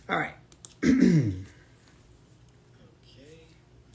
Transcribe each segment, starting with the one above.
All right.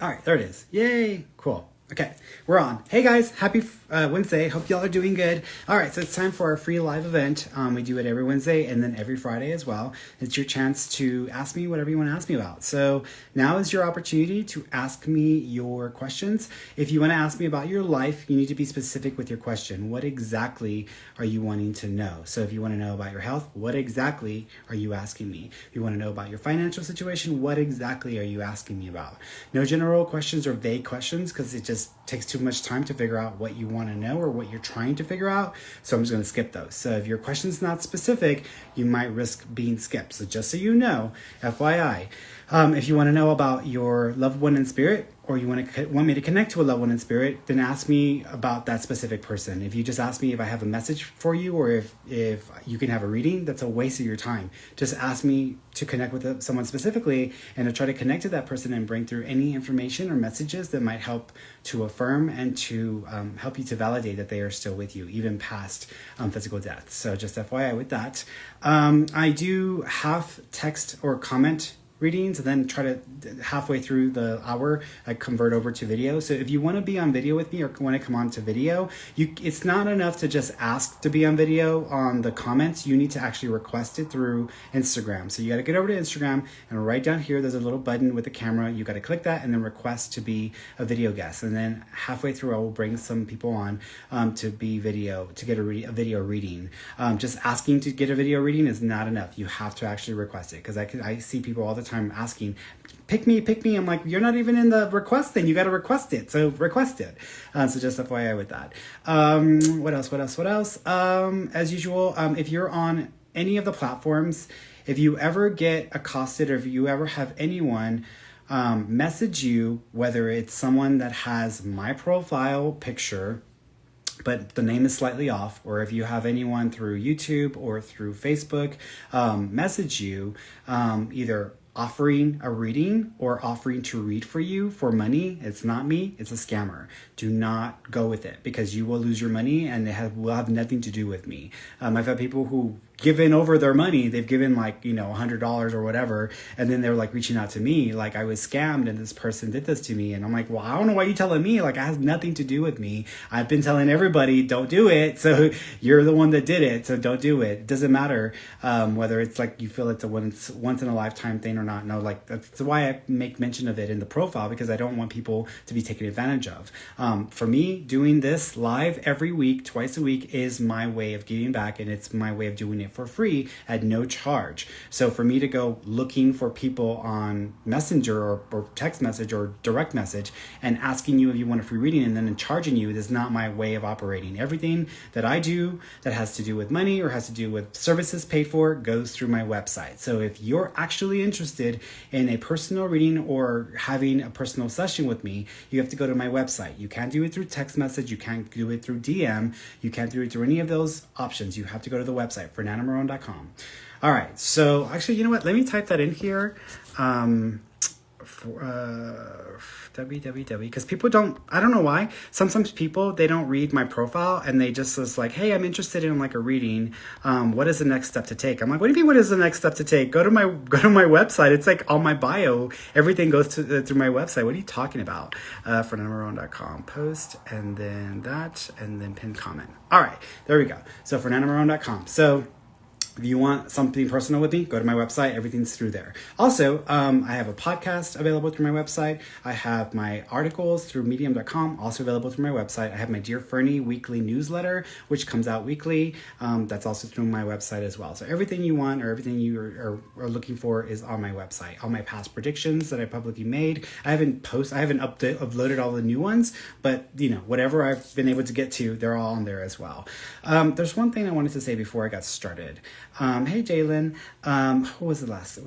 All right, there it is. Yay, cool. Okay, we're on. Hey guys, happy Wednesday. Hope y'all are doing good. All right, so it's time for our free live event. We do it every Wednesday and then every Friday as well. It's your chance to ask me whatever you want to ask me about. So now is your opportunity to ask me your questions. If you want to ask me about your life, you need to be specific with your question. What exactly are you wanting to know? So if you want to know about your health, what exactly are you asking me? If you want to know about your financial situation, what exactly are you asking me about? No general questions or vague questions, because it just takes too much time to figure out what you want to know or what you're trying to figure out. So I'm just going to skip those. So if your question's not specific, you might risk being skipped. So just so you know, FYI, if you want to know about your loved one in spirit, or you want me to connect to a loved one in spirit, then ask me about that specific person. If you just ask me if I have a message for you, or if you can have a reading, that's a waste of your time. Just ask me to connect with someone specifically, and to try to connect to that person and bring through any information or messages that might help to affirm and to help you to validate that they are still with you, even past physical death. So just FYI with that. I do half text or comment readings, and then try to halfway through the hour I convert over to video. So if you want to be on video with me or want to come on to video, it's not enough to just ask to be on video on the comments. You need to actually request it through Instagram. So you got to get over to Instagram, and right down here there's a little button with the camera. You got to click that and then request to be a video guest, and then halfway through I will bring some people on to be video, to get a video reading. Just asking to get a video reading is not enough. You have to actually request it, because I see people all the time asking, pick me. I'm like, you're not even in the request thing. You got to request it. So request it. So just FYI with that. What else? As usual, if you're on any of the platforms, if you ever get accosted, or if you ever have anyone message you, whether it's someone that has my profile picture but the name is slightly off, or if you have anyone through YouTube or through Facebook message you, either offering a reading or offering to read for you for money, it's not me, it's a scammer. Do not go with it, because you will lose your money, and it will have nothing to do with me. I've had people who given over their money. They've given $100 or whatever, and then they're like reaching out to me like I was scammed and this person did this to me. And I'm like, well, I don't know why you're telling me. Like, it has nothing to do with me. I've been telling everybody don't do it, so you're the one that did it, so don't do it. It doesn't matter whether it's like you feel it's a once in a lifetime thing or not. No, like that's why I make mention of it in the profile, because I don't want people to be taken advantage of. For me, doing this live every week, twice a week, is my way of giving back, and it's my way of doing it for free at no charge. So for me to go looking for people on Messenger or text message or direct message and asking you if you want a free reading and then charging you, is not my way of operating. Everything that I do that has to do with money or has to do with services paid for goes through my website. So if you're actually interested in a personal reading or having a personal session with me, you have to go to my website. You can't do it through text message. You can't do it through DM. You can't do it through any of those options. You have to go to the website, fernandomarone.com. All right, so actually, you know what? Let me type that in here. www, because people don't, I don't know why. Sometimes people, they don't read my profile, and they just was like, hey, I'm interested in like a reading. What is the next step to take? I'm like, what do you mean, what is the next step to take? Go to my website. It's like on my bio. Everything goes through my website. What are you talking about? fernandomarone.com, post, and then that, and then pin comment. All right, there we go. So fernandomarone.com. So if you want something personal with me, go to my website. Everything's through there. Also, I have a podcast available through my website. I have my articles through medium.com, also available through my website. I have my Dear Ferny weekly newsletter, which comes out weekly. That's also through my website as well. So everything you want or everything you are looking for is on my website. All my past predictions that I publicly made. I haven't uploaded all the new ones, but whatever I've been able to get to, they're all on there as well. There's one thing I wanted to say before I got started. Hey Jalen, what was the last?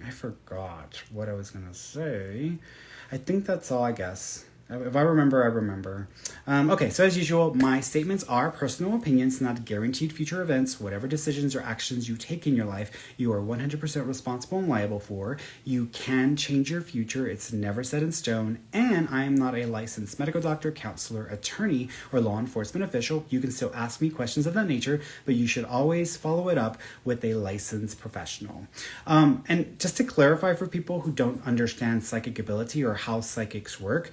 I forgot what I was gonna say. I think that's all, I guess. If I remember, I remember. Okay, so as usual, my statements are personal opinions, not guaranteed future events. Whatever decisions or actions you take in your life, you are 100% responsible and liable for. You can change your future. It's never set in stone. And I am not a licensed medical doctor, counselor, attorney, or law enforcement official. You can still ask me questions of that nature, but you should always follow it up with a licensed professional. And just to clarify for people who don't understand psychic ability or how psychics work,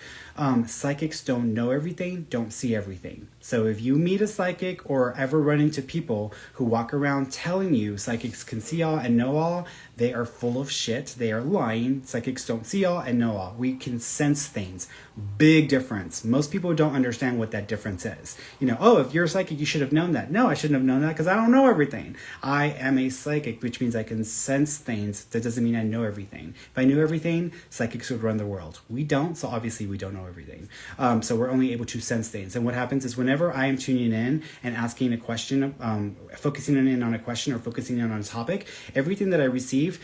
psychics don't know everything, don't see everything. So if you meet a psychic or ever run into people who walk around telling you psychics can see all and know all, they are full of shit. They are lying. Psychics don't see all and know all. We can sense things. Big difference. Most people don't understand what that difference is. You know, oh, if you're a psychic, you should have known that. No, I shouldn't have known that because I don't know everything. I am a psychic, which means I can sense things. That doesn't mean I know everything. If I knew everything, psychics would run the world. We don't, so obviously we don't know everything. So we're only able to sense things. And what happens is whenever I am tuning in and asking a question, focusing in on a question or focusing in on a topic, everything that I receive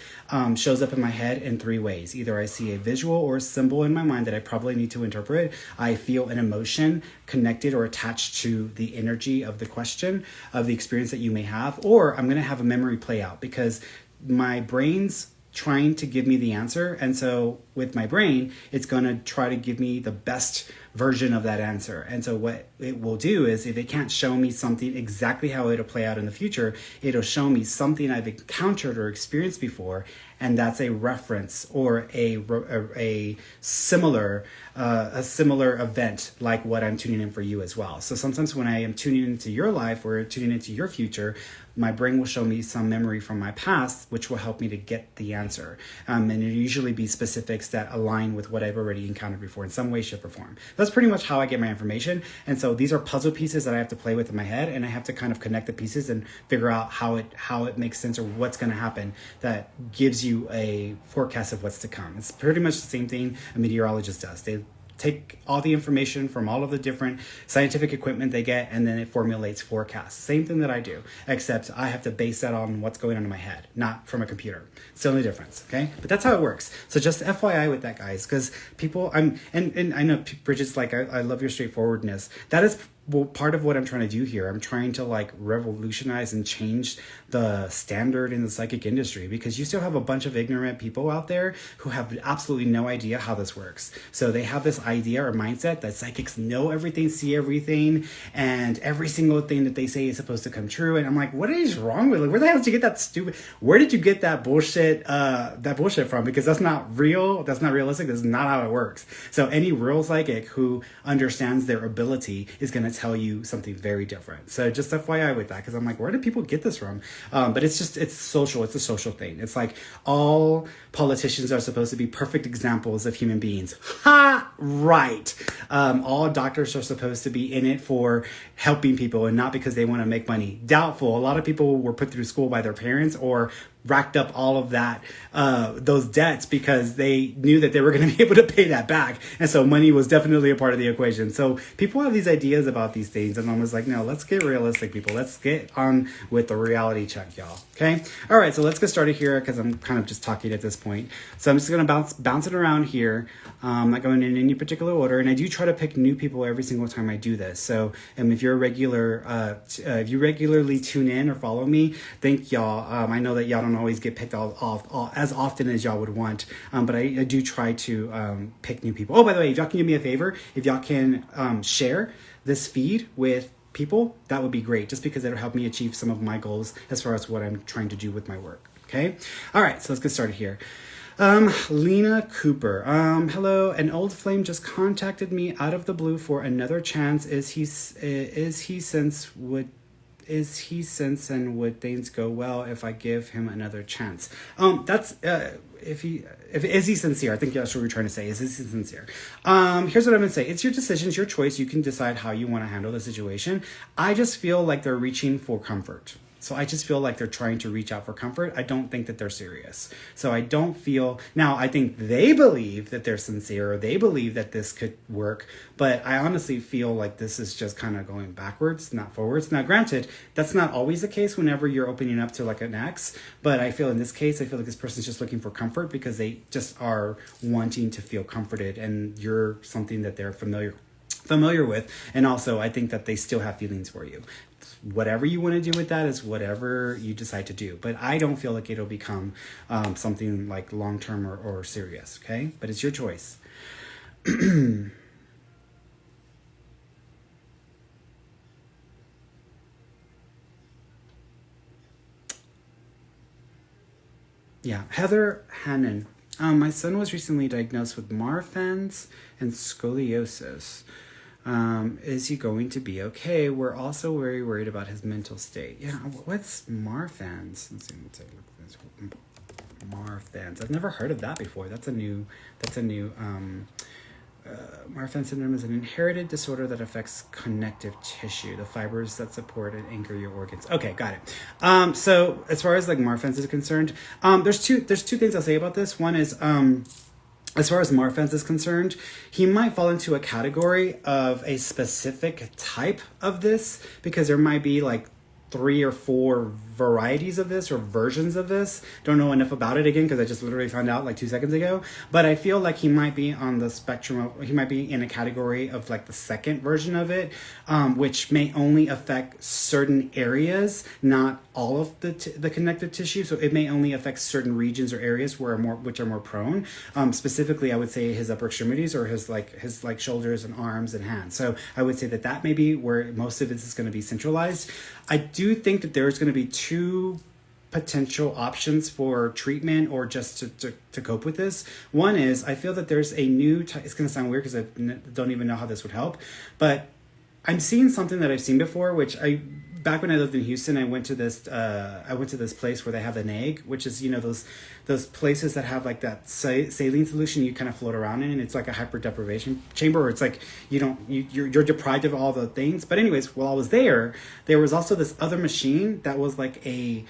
shows up in my head in three ways. Either I see a visual or a symbol in my mind that I probably need to interpret. I feel an emotion connected or attached to the energy of the question, of the experience that you may have, or I'm going to have a memory play out because my brain's trying to give me the answer. And so with my brain, it's going to try to give me the best version of that answer. And so what it will do is if it can't show me something exactly how it'll play out in the future, it'll show me something I've encountered or experienced before. And that's a reference or a similar event like what I'm tuning in for you as well. So sometimes when I am tuning into your life or tuning into your future, my brain will show me some memory from my past, which will help me to get the answer. And it'll usually be specifics that align with what I've already encountered before in some way, shape, or form. That's pretty much how I get my information. And so these are puzzle pieces that I have to play with in my head, and I have to kind of connect the pieces and figure out how it makes sense or what's going to happen that gives you a forecast of what's to come. It's pretty much the same thing a meteorologist does. They take all the information from all of the different scientific equipment they get, and then it formulates forecasts. Same thing that I do, except I have to base that on what's going on in my head, not from a computer. It's the only difference, okay? But that's how it works. So just FYI with that, guys, because people, and I know Bridget's like, I love your straightforwardness. That is part of what I'm trying to do here. I'm trying to like revolutionize and change the standard in the psychic industry, because you still have a bunch of ignorant people out there who have absolutely no idea how this works. So they have this idea or mindset that psychics know everything, see everything, and every single thing that they say is supposed to come true. And I'm like, what is wrong with it? Where the hell did you get that where did you get that bullshit from? Because that's not real. That's not realistic. That's not how it works. So any real psychic who understands their ability is going to tell you something very different. So just FYI with that, because I'm like, where do people get this from? But it's social. It's a social thing. It's like all politicians are supposed to be perfect examples of human beings. Ha! Right. All doctors are supposed to be in it for helping people and not because they want to make money. Doubtful. A lot of people were put through school by their parents or racked up all of that, those debts because they knew that they were going to be able to pay that back. And so money was definitely a part of the equation. So people have these ideas about these things. And I was like, no, let's get realistic, people. Let's get on with the reality check, y'all. Okay. All right. So let's get started here because I'm kind of just talking at this point. So I'm just going to bounce it around here. Not going in any particular order. And I do try to pick new people every single time I do this. So if you're a regular, if you regularly tune in or follow me, thank y'all. I know that y'all don't always get picked off as often as y'all would want, but I do try to pick new people. Oh, by the way, if y'all can do me a favor, if y'all can share this feed with people, that would be great, just because it'll help me achieve some of my goals as far as what I'm trying to do with my work. Okay. All right. So let's get started here. Lena Cooper. Hello. An old flame just contacted me out of the blue for another chance. Is he since and would things go well if I give him another chance? That's is he sincere? I think that's what we're trying to say. Is he sincere? Here's what I'm gonna say. It's your decision, it's your choice. You can decide how you want to handle the situation. I just feel like they're reaching for comfort. So I just feel like they're trying to reach out for comfort. I don't think that they're serious. So I don't feel, now I think they believe that they're sincere, or they believe that this could work, but I honestly feel like this is just kind of going backwards, not forwards. Now granted, that's not always the case whenever you're opening up to like an ex, but I feel in this case, I feel like this person's just looking for comfort because they just are wanting to feel comforted, and you're something that they're familiar with. And also I think that they still have feelings for you. Whatever you want to do with that is whatever you decide to do, but I don't feel like it'll become something like long-term or serious. Okay, but it's your choice. Yeah, Heather Hannon. My son was recently diagnosed with Marfan's and scoliosis. Is he going to be okay? We're also very worried about his mental state. Yeah, what's Marfan's? Let's see. Marfan's. I've never heard of that before. That's a new. Marfan syndrome is an inherited disorder that affects connective tissue, the fibers that support and anchor your organs. Okay, got it. So as far as like Marfan's is concerned, there's two things I'll say about this. One is, as far as Marfan's is concerned, he might fall into a category of a specific type of this, because there might be like 3 or 4 varieties of this or versions of this. Don't know enough about it again because I just literally found out like 2 seconds ago. But I feel like he might be on the spectrum of, he might be in a category of like the second version of it, which may only affect certain areas, not all of the connective tissue. So it may only affect certain regions or areas which are more prone. Specifically, I would say his upper extremities or his shoulders and arms and hands. So I would say that may be where most of it is going to be centralized. I do think that there's going to be 2 potential options for treatment or just to cope with this. One is, I feel that there's a new it's going to sound weird because I don't even know how this would help, but I'm seeing something that I've seen before, which back when I lived in Houston, I went to this place where they have an egg, which is, those places that have like that saline solution you kind of float around in, and it's like a hyper deprivation chamber where it's like you're deprived of all the things. But anyways, while I was there was also this other machine that was like a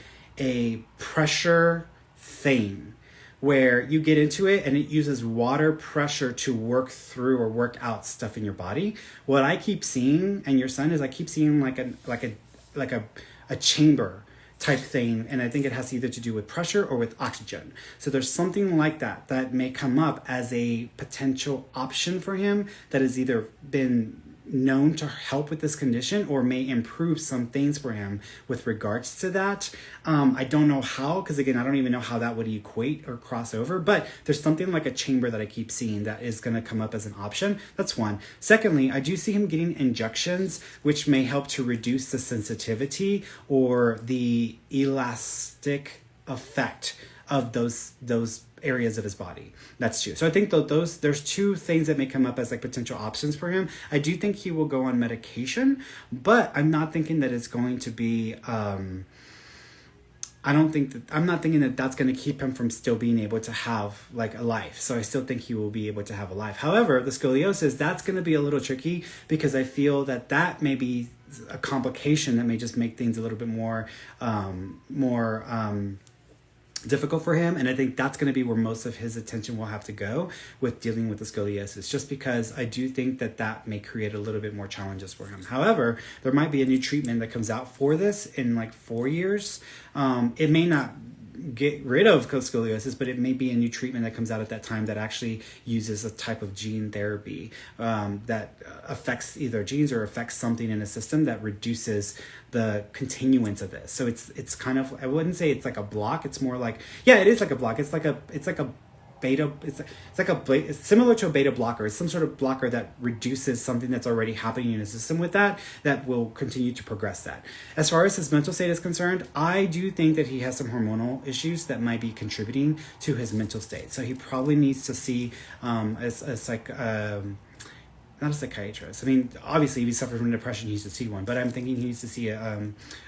pressure thing where you get into it and it uses water pressure to work through or work out stuff in your body. What I keep seeing, and your son, is I keep seeing like a chamber type thing, and I think it has either to do with pressure or with oxygen. So there's something like that may come up as a potential option for him that has either been known to help with this condition or may improve some things for him with regards to that. I don't know how, because again, I don't even know how that would equate or cross over, but there's something like a chamber that I keep seeing that is going to come up as an option. That's one. Secondly, I do see him getting injections, which may help to reduce the sensitivity or the elastic effect of those areas of his body. That's true. So I think there's 2 things that may come up as like potential options for him. I do think he will go on medication, but I'm not thinking that it's going to be I'm not thinking that that's going to keep him from still being able to have like a life. So I still think he will be able to have a life. However, the scoliosis, that's going to be a little tricky, because I feel that may be a complication that may just make things a little bit more difficult for him. And I think that's going to be where most of his attention will have to go with dealing with the scoliosis, just because I do think that may create a little bit more challenges for him. However, there might be a new treatment that comes out for this in like 4 years. It may not get rid of scoliosis, but it may be a new treatment that comes out at that time that actually uses a type of gene therapy that affects either genes or affects something in a system that reduces the continuance of this. So it's kind of, I wouldn't say it's like a block. It's more like, yeah, it is like a block. It's like a beta. It's similar to a beta blocker. It's some sort of blocker that reduces something that's already happening in the system with that will continue to progress that. As far as his mental state is concerned, I do think that he has some hormonal issues that might be contributing to his mental state. So he probably needs to see not a psychiatrist. I mean, obviously, if he suffers from depression, he needs to see one. But I'm thinking he needs to see a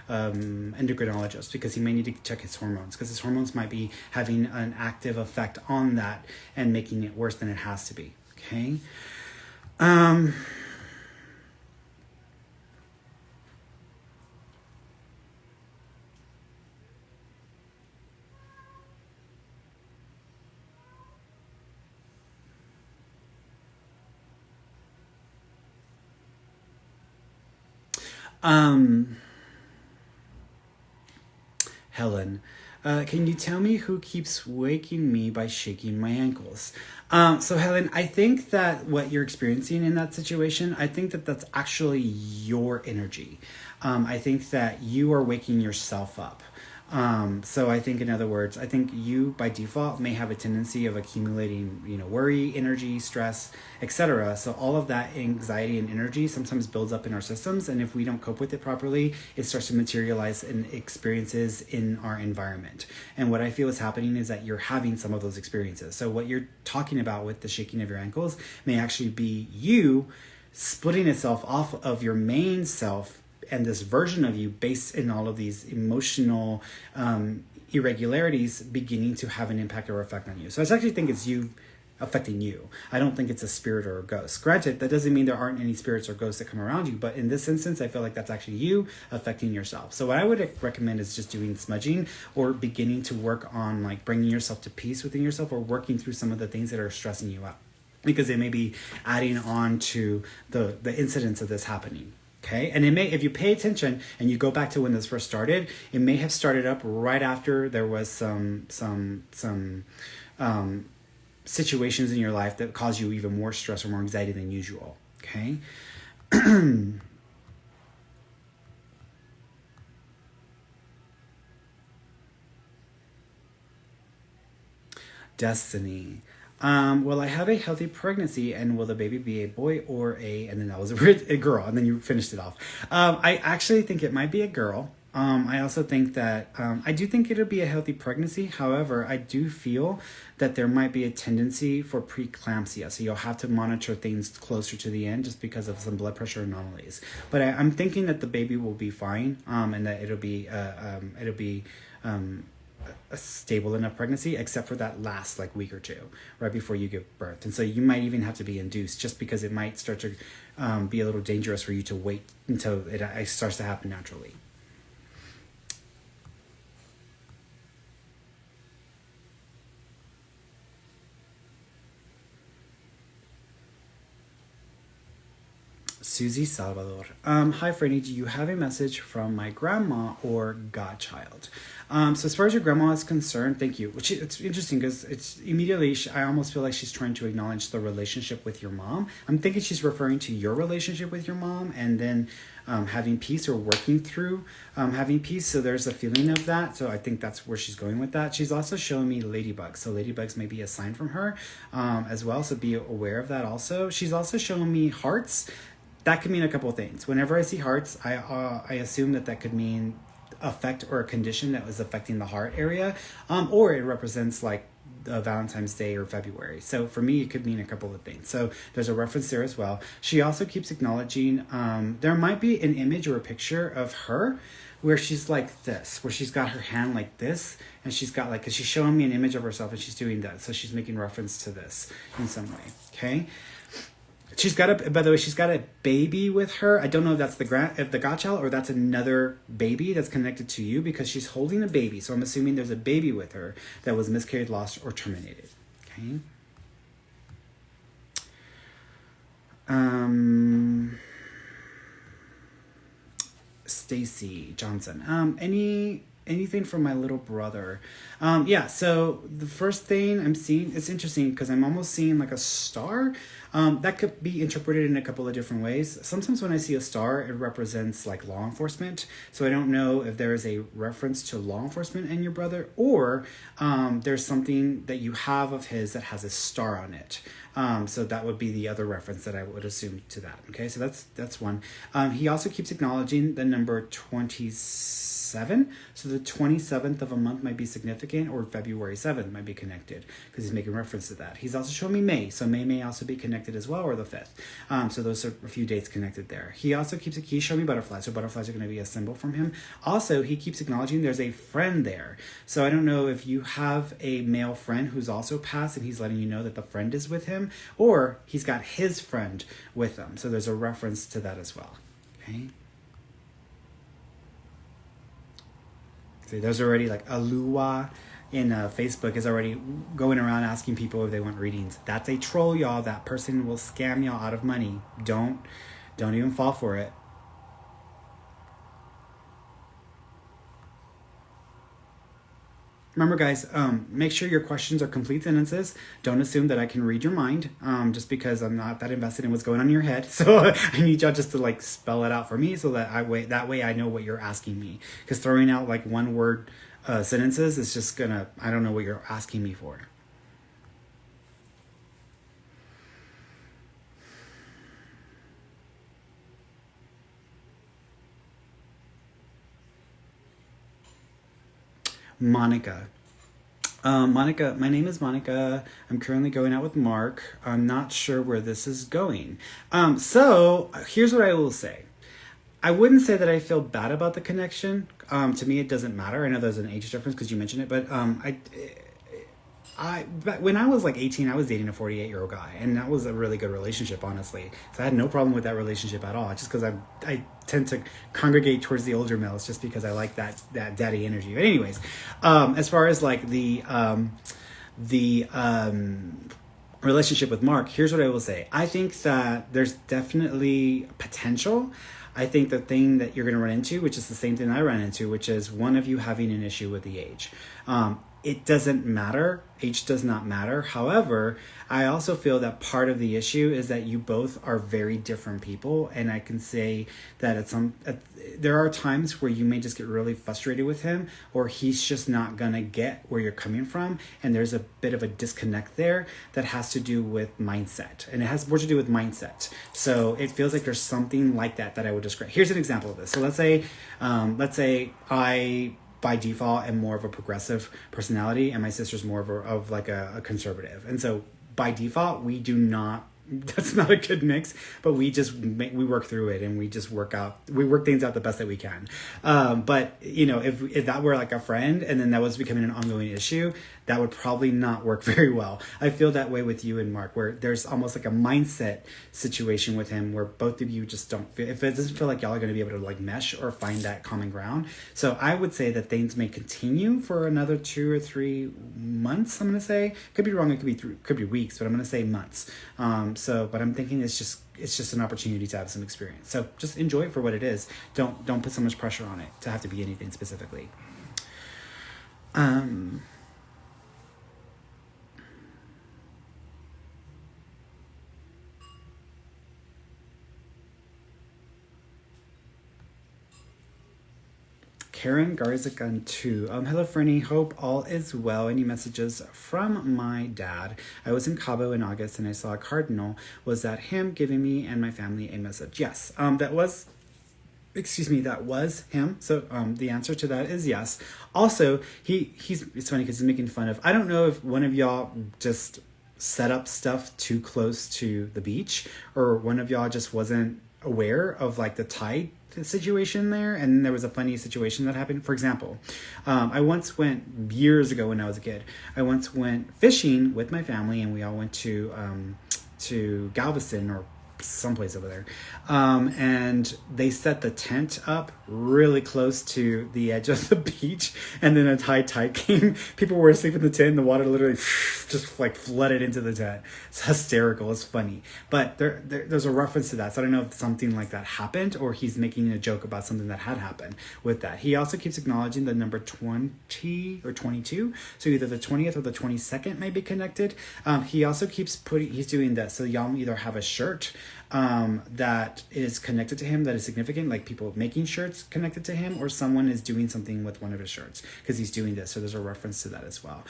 endocrinologist, because he may need to check his hormones, because his hormones might be having an active effect on that and making it worse than it has to be. Okay. Um, Helen, can you tell me who keeps waking me by shaking my ankles? So Helen, I think that what you're experiencing in that situation, I think that that's actually your energy. I think that you are waking yourself up. So I think, in other words, I think you by default may have a tendency of accumulating, worry, energy, stress, etc. So all of that anxiety and energy sometimes builds up in our systems, and if we don't cope with it properly, it starts to materialize in experiences in our environment. And what I feel is happening is that you're having some of those experiences. So what you're talking about with the shaking of your ankles may actually be you splitting itself off of your main self and this version of you based in all of these emotional irregularities beginning to have an impact or effect on you. So I actually think it's you affecting you. I don't think it's a spirit or a ghost. Granted, that doesn't mean there aren't any spirits or ghosts that come around you, but in this instance, I feel like that's actually you affecting yourself. So what I would recommend is just doing smudging or beginning to work on like bringing yourself to peace within yourself or working through some of the things that are stressing you out, because they may be adding on to the incidents of this happening. Okay, and it may, if you pay attention and you go back to when this first started, it may have started up right after there was some situations in your life that caused you even more stress or more anxiety than usual. Okay. Destiny. Will I have a healthy pregnancy, and will the baby be a boy or and then that was a girl, and then you finished it off. I actually think it might be a girl. I also think that, I do think it'll be a healthy pregnancy. However, I do feel that there might be a tendency for preeclampsia. So you'll have to monitor things closer to the end just because of some blood pressure anomalies. But I'm thinking that the baby will be fine, and that it'll be a stable enough pregnancy, except for that last like week or two right before you give birth. And so you might even have to be induced, just because it might start to be a little dangerous for you to wait until it starts to happen naturally. Susie Salvador. Hi, Ferny. Do you have a message from my grandma or godchild? So as far as your grandma is concerned, thank you. Which it's interesting because it's immediately, I almost feel like she's trying to acknowledge the relationship with your mom. I'm thinking she's referring to your relationship with your mom and then having peace or working through having peace. So there's a feeling of that. So I think that's where she's going with that. She's also showing me ladybugs. So ladybugs may be a sign from her as well. So be aware of that also. She's also showing me hearts. That could mean a couple of things. Whenever I see hearts, I assume that could mean affect or a condition that was affecting the heart area, or it represents like Valentine's Day or February. So for me, it could mean a couple of things. So there's a reference there as well. She also keeps acknowledging there might be an image or a picture of her where she's like this, where she's got her hand like this, and she's got like, cause she's showing me an image of herself and she's doing that. So she's making reference to this in some way. Okay. She's got by the way, she's got a baby with her. I don't know if that's the godchild or that's another baby that's connected to you, because she's holding a baby. So I'm assuming there's a baby with her that was miscarried, lost, or terminated. Okay. Stacy Johnson. Anything from my little brother? Yeah, so the first thing I'm seeing, it's interesting because I'm almost seeing like a star. That could be interpreted in a couple of different ways. Sometimes when I see a star, it represents like law enforcement. So I don't know if there is a reference to law enforcement in your brother, or there's something that you have of his that has a star on it. So that would be the other reference that I would assume to that. Okay, so that's one. He also keeps acknowledging the number 27. So the 27th of a month might be significant, or February 7th might be connected because he's making reference to that. He's also showing me May. So may also be connected as well, or the 5th. So those are a few dates connected there. He also he's showing me butterflies. So butterflies are going to be a symbol from him. Also, he keeps acknowledging there's a friend there. So I don't know if you have a male friend who's also passed and he's letting you know that the friend is with him, or he's got his friend with him. So there's a reference to that as well. Okay. So there's already like Alua in Facebook is already going around asking people if they want readings. That's a troll, y'all. That person will scam y'all out of money. Don't even fall for it. Remember, guys, make sure your questions are complete sentences. Don't assume that I can read your mind, just because I'm not that invested in what's going on in your head. So I need y'all just to like spell it out for me, so that that way I know what you're asking me. Because throwing out like one word sentences is just gonna, I don't know what you're asking me for. Monica. Monica, my name is Monica. I'm currently going out with Mark. I'm not sure where this is going. So here's what I will say. I wouldn't say that I feel bad about the connection. To me, it doesn't matter. I know there's an age difference because you mentioned it, but when I was like 18, I was dating a 48-year-old guy, and that was a really good relationship, honestly. So I had no problem with that relationship at all. Just because I tend to congregate towards the older males, just because I like that daddy energy. But anyways, as far as like the relationship with Mark, here's what I will say. I think that there's definitely potential. I think the thing that you're going to run into, which is the same thing I ran into, which is one of you having an issue with the age. It doesn't matter. Age does not matter. However, I also feel that part of the issue is that you both are very different people. And I can say that there are times where you may just get really frustrated with him, or he's just not going to get where you're coming from. And there's a bit of a disconnect there that has to do with mindset. And it has more to do with mindset. So it feels like there's something like that I would describe. Here's an example of this. So let's say I by default am more of a progressive personality, and my sister's more of like a conservative. And so by default, we do not, that's not a good mix, but we work through it, and we work things out the best that we can. But you know, if that were like a friend and then that was becoming an ongoing issue, that would probably not work very well. I feel that way with you and Mark, where there's almost like a mindset situation with him where both of you just don't feel, if it doesn't feel like y'all are going to be able to like mesh or find that common ground. So I would say that things may continue for another 2 or 3 months. I'm going to say, could be wrong. It could be weeks, but I'm going to say months. But I'm thinking it's just an opportunity to have some experience. So just enjoy it for what it is. Don't put so much pressure on it to have to be anything specifically. Karen Garzagan 2. Hello, Ferny. Hope all is well. Any messages from my dad? I was in Cabo in August and I saw a cardinal. Was that him giving me and my family a message? Yes. That was him. So the answer to that is yes. Also, it's funny because he's making fun of, I don't know if one of y'all just set up stuff too close to the beach, or one of y'all just wasn't aware of like the tide situation there, and there was a funny situation that happened. For example, I once went, years ago when I was a kid, I once went fishing with my family, and we all went to Galveston or someplace over there, and they set the tent up really close to the edge of the beach, and then a high tide came. People were asleep in the tent, and the water literally just like flooded into the tent. It's hysterical. It's funny, but there's a reference to that, so I don't know if something like that happened or he's making a joke about something that had happened with that. He also keeps acknowledging the number 20 or 22, so either the 20th or the 22nd may be connected. He also keeps he's doing that, so y'all either have a shirt that is connected to him that is significant, like people making shirts connected to him, or someone is doing something with one of his shirts because he's doing this, so there's a reference to that as well.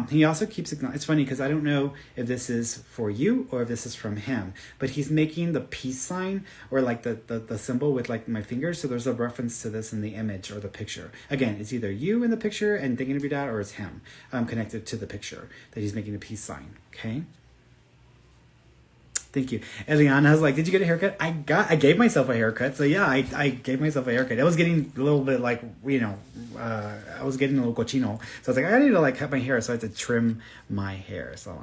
He also keeps, it's funny because I don't know if this is for you or if this is from him, but he's making the peace sign, or like the symbol with like my fingers, so there's a reference to this in the image or the picture. Again, it's either you in the picture and thinking of your dad, or it's him connected to the picture that he's making the peace sign. Okay. Thank you. Eliana was like, did you get a haircut? I gave myself a haircut. So yeah, I gave myself a haircut. I was getting a little bit like, I was getting a little cochino. So I was like, I need to like cut my hair. So I had to trim my hair. So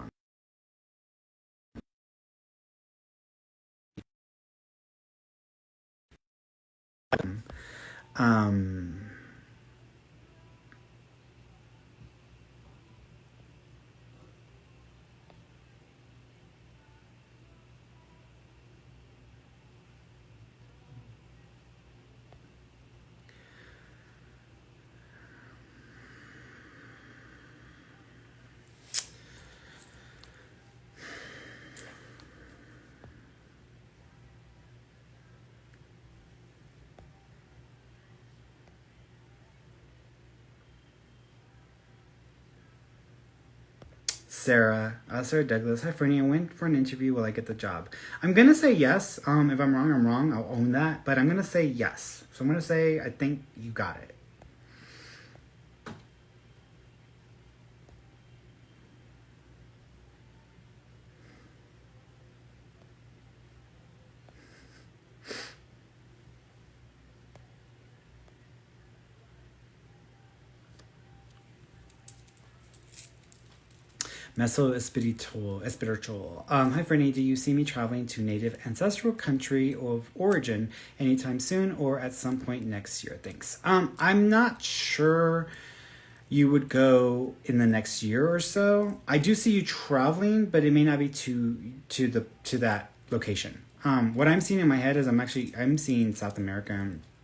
Sarah Douglas. Hi, Ferny. I went for an interview. Will I get the job? I'm gonna say yes. If I'm wrong, I'm wrong. I'll own that. But I'm gonna say yes. So I'm gonna say I think you got it. Meso espiritual. Hi, Fernie. Do you see me traveling to native ancestral country of origin anytime soon or at some point next year? Thanks. I'm not sure you would go in the next year or so. I do see you traveling, but it may not be to that location. What I'm seeing in my head is I'm seeing South America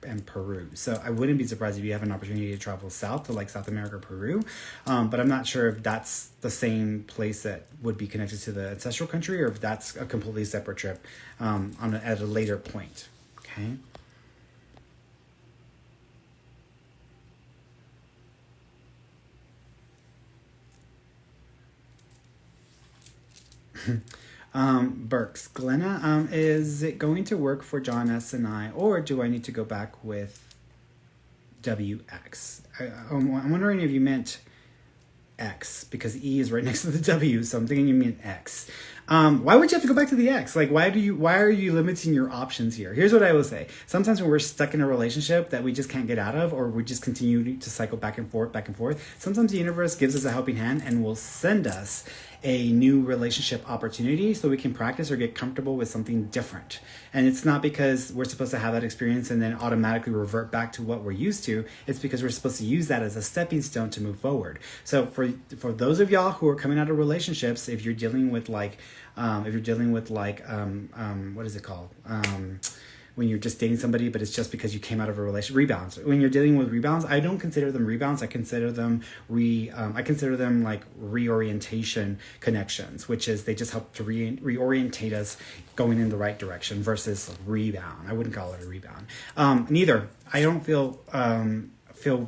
and Peru. So I wouldn't be surprised if you have an opportunity to travel south to like South America or Peru. But I'm not sure if that's the same place that would be connected to the ancestral country or if that's a completely separate trip at a later point. Okay. Burks. Glenna, is it going to work for John S. and I, or do I need to go back with WX? I'm wondering if you meant X, because E is right next to the W, so I'm thinking you meant X. Why would you have to go back to the X? Like, why are you limiting your options here? Here's what I will say. Sometimes when we're stuck in a relationship that we just can't get out of, or we just continue to cycle back and forth, sometimes the universe gives us a helping hand and will send us a new relationship opportunity so we can practice or get comfortable with something different. And it's not because we're supposed to have that experience and then automatically revert back to what we're used to. It's because we're supposed to use that as a stepping stone to move forward. So for those of y'all who are coming out of relationships, if you're dealing with what is it called? When you're just dating somebody, but it's just because you came out of a relationship. Rebounds. When you're dealing with rebounds, I don't consider them rebounds. I consider them like reorientation connections, which is they just help to reorientate us going in the right direction versus rebound. I wouldn't call it a rebound. Neither. I don't feel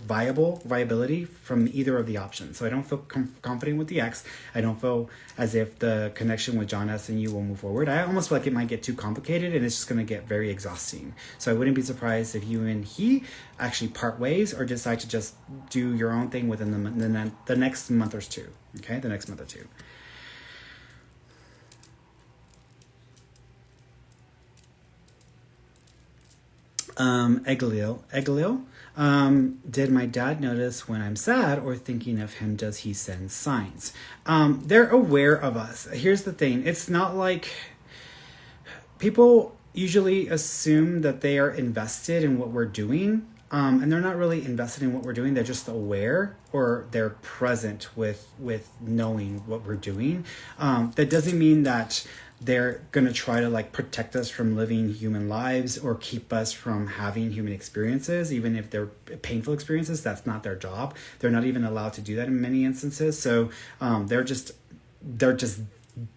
viability from either of the options. So I don't feel confident with the X. I don't feel as if the connection with John S. and you will move forward. I almost feel like it might get too complicated and it's just going to get very exhausting. So I wouldn't be surprised if you and he actually part ways or decide to just do your own thing within the next month or two. Okay, the next month or two. Eglil. Did my dad notice when I'm sad or thinking of him? Does he send signs? They're aware of us. Here's the thing. It's not like people usually assume that they are invested in what we're doing. And they're not really invested in what we're doing. They're just aware or they're present with knowing what we're doing. That doesn't mean that they're going to try to like protect us from living human lives or keep us from having human experiences, even if they're painful experiences. That's not their job. They're not even allowed to do that in many instances. So they're just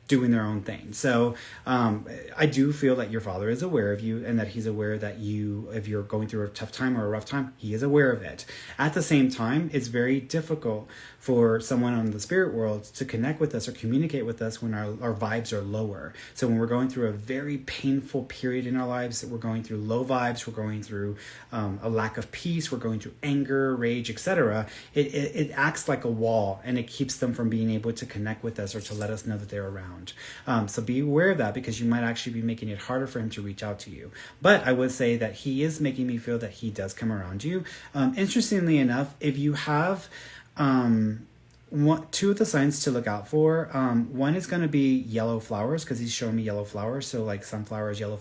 doing their own thing. So I do feel that your father is aware of you and that he's aware that if you're going through a tough time or a rough time, he is aware of it. At the same time, it's very difficult for someone on the spirit world to connect with us or communicate with us when our vibes are lower. So when we're going through a very painful period in our lives, we're going through low vibes, we're going through a lack of peace, we're going through anger, rage, etc. It acts like a wall and it keeps them from being able to connect with us or to let us know that they're around. So be aware of that because you might actually be making it harder for him to reach out to you. But I would say that he is making me feel that he does come around you. Interestingly enough, if you have two of the signs to look out for, one is going to be yellow flowers because he's showing me yellow flowers. So like sunflowers, yellow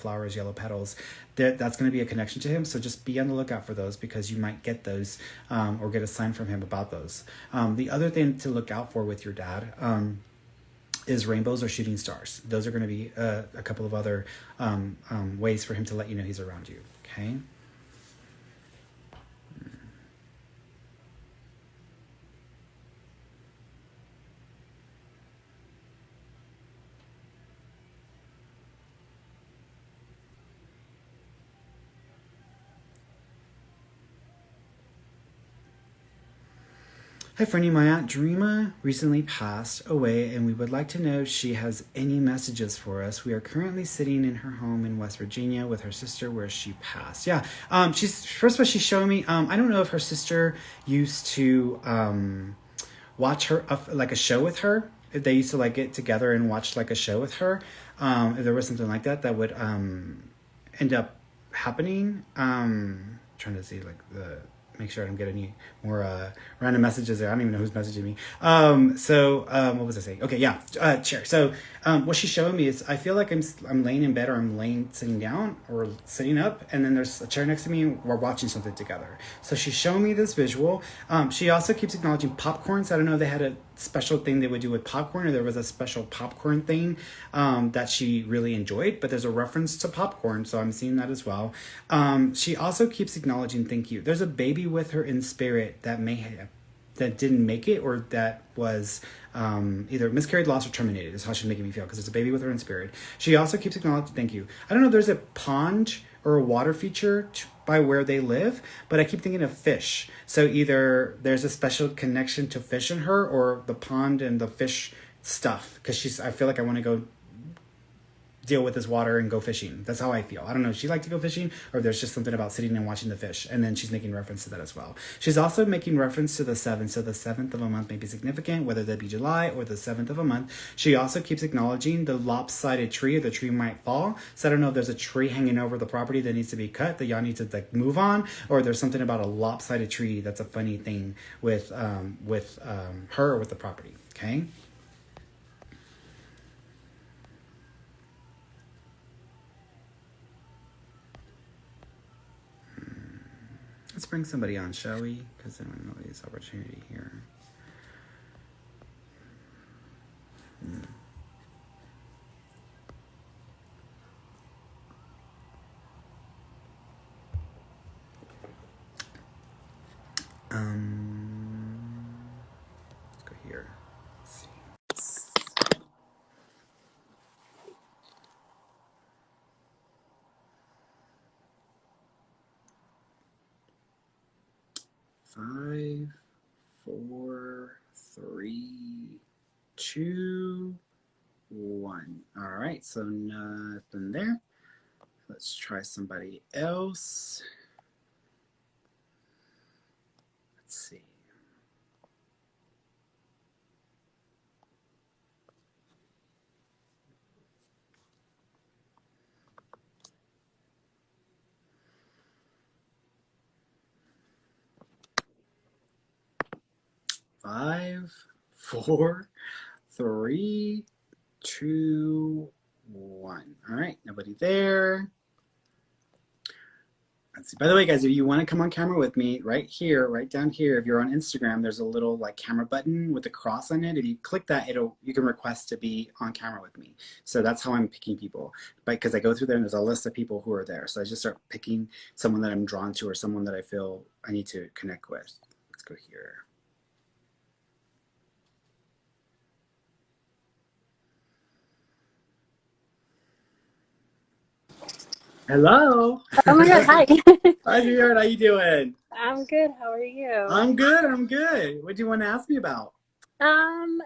petals, that's going to be a connection to him. So just be on the lookout for those because you might get those or get a sign from him about those. The other thing to look out for with your dad is rainbows or shooting stars. Those are going to be a couple of other ways for him to let you know he's around you. Okay. Hi, Ferny. My Aunt Dreama recently passed away, and we would like to know if she has any messages for us. We are currently sitting in her home in West Virginia with her sister where she passed. Yeah. She's, first of all, she's showing me, I don't know if her sister used to watch her, like a show with her. If they used to like get together and watch like a show with her. If there was something like that, that would end up happening. Trying to see like make sure I don't get any more random messages there. I don't even know who's messaging me. What was I saying? Okay, yeah, chair. So what she's showing me is I feel like I'm laying in bed, or I'm sitting down or sitting up, and then there's a chair next to me and we're watching something together. So she's showing me this visual. She also keeps acknowledging popcorn. So I don't know if they had a special thing they would do with popcorn, or there was a special popcorn thing that she really enjoyed, but there's a reference to popcorn, so I'm seeing that as well. She also keeps acknowledging thank you. There's a baby with her in spirit that didn't make it, or that was either miscarried, lost, or terminated, is how she's making me feel, because there's a baby with her in spirit. She also keeps acknowledging thank you. I don't know if there's a pond or a water feature by where they live, but I keep thinking of fish. So either there's a special connection to fish in her, or the pond and the fish stuff, because I feel like I want to go deal with this water and go fishing. That's how I feel. I don't know if she liked to go fishing, or if there's just something about sitting and watching the fish. And then she's making reference to that as well. She's also making reference to the 7th. So the 7th of a month may be significant, whether that be July or the 7th of a month. She also keeps acknowledging the lopsided tree, or the tree might fall. So I don't know if there's a tree hanging over the property that needs to be cut, that y'all need to like move on, or there's something about a lopsided tree that's a funny thing with her or with the property. Okay. Let's bring somebody on, shall we? Because I don't know this opportunity here. 5, 4, 3, 2, 1. All right, so nothing there. Let's try somebody else. Let's see. Five, 4, 3, 2, 1. All right, nobody there. Let's see. By the way, guys, if you want to come on camera with me, right here, right down here, if you're on Instagram, there's a little like camera button with a cross on it. If you click that, you can request to be on camera with me. So that's how I'm picking people, because I go through there and there's a list of people who are there. So I just start picking someone that I'm drawn to, or someone that I feel I need to connect with. Let's go here. Hello. Oh my God, hi. Hi, sweetheart. How you doing? I'm good. How are you? I'm good. I'm good. What do you want to ask me about? Um,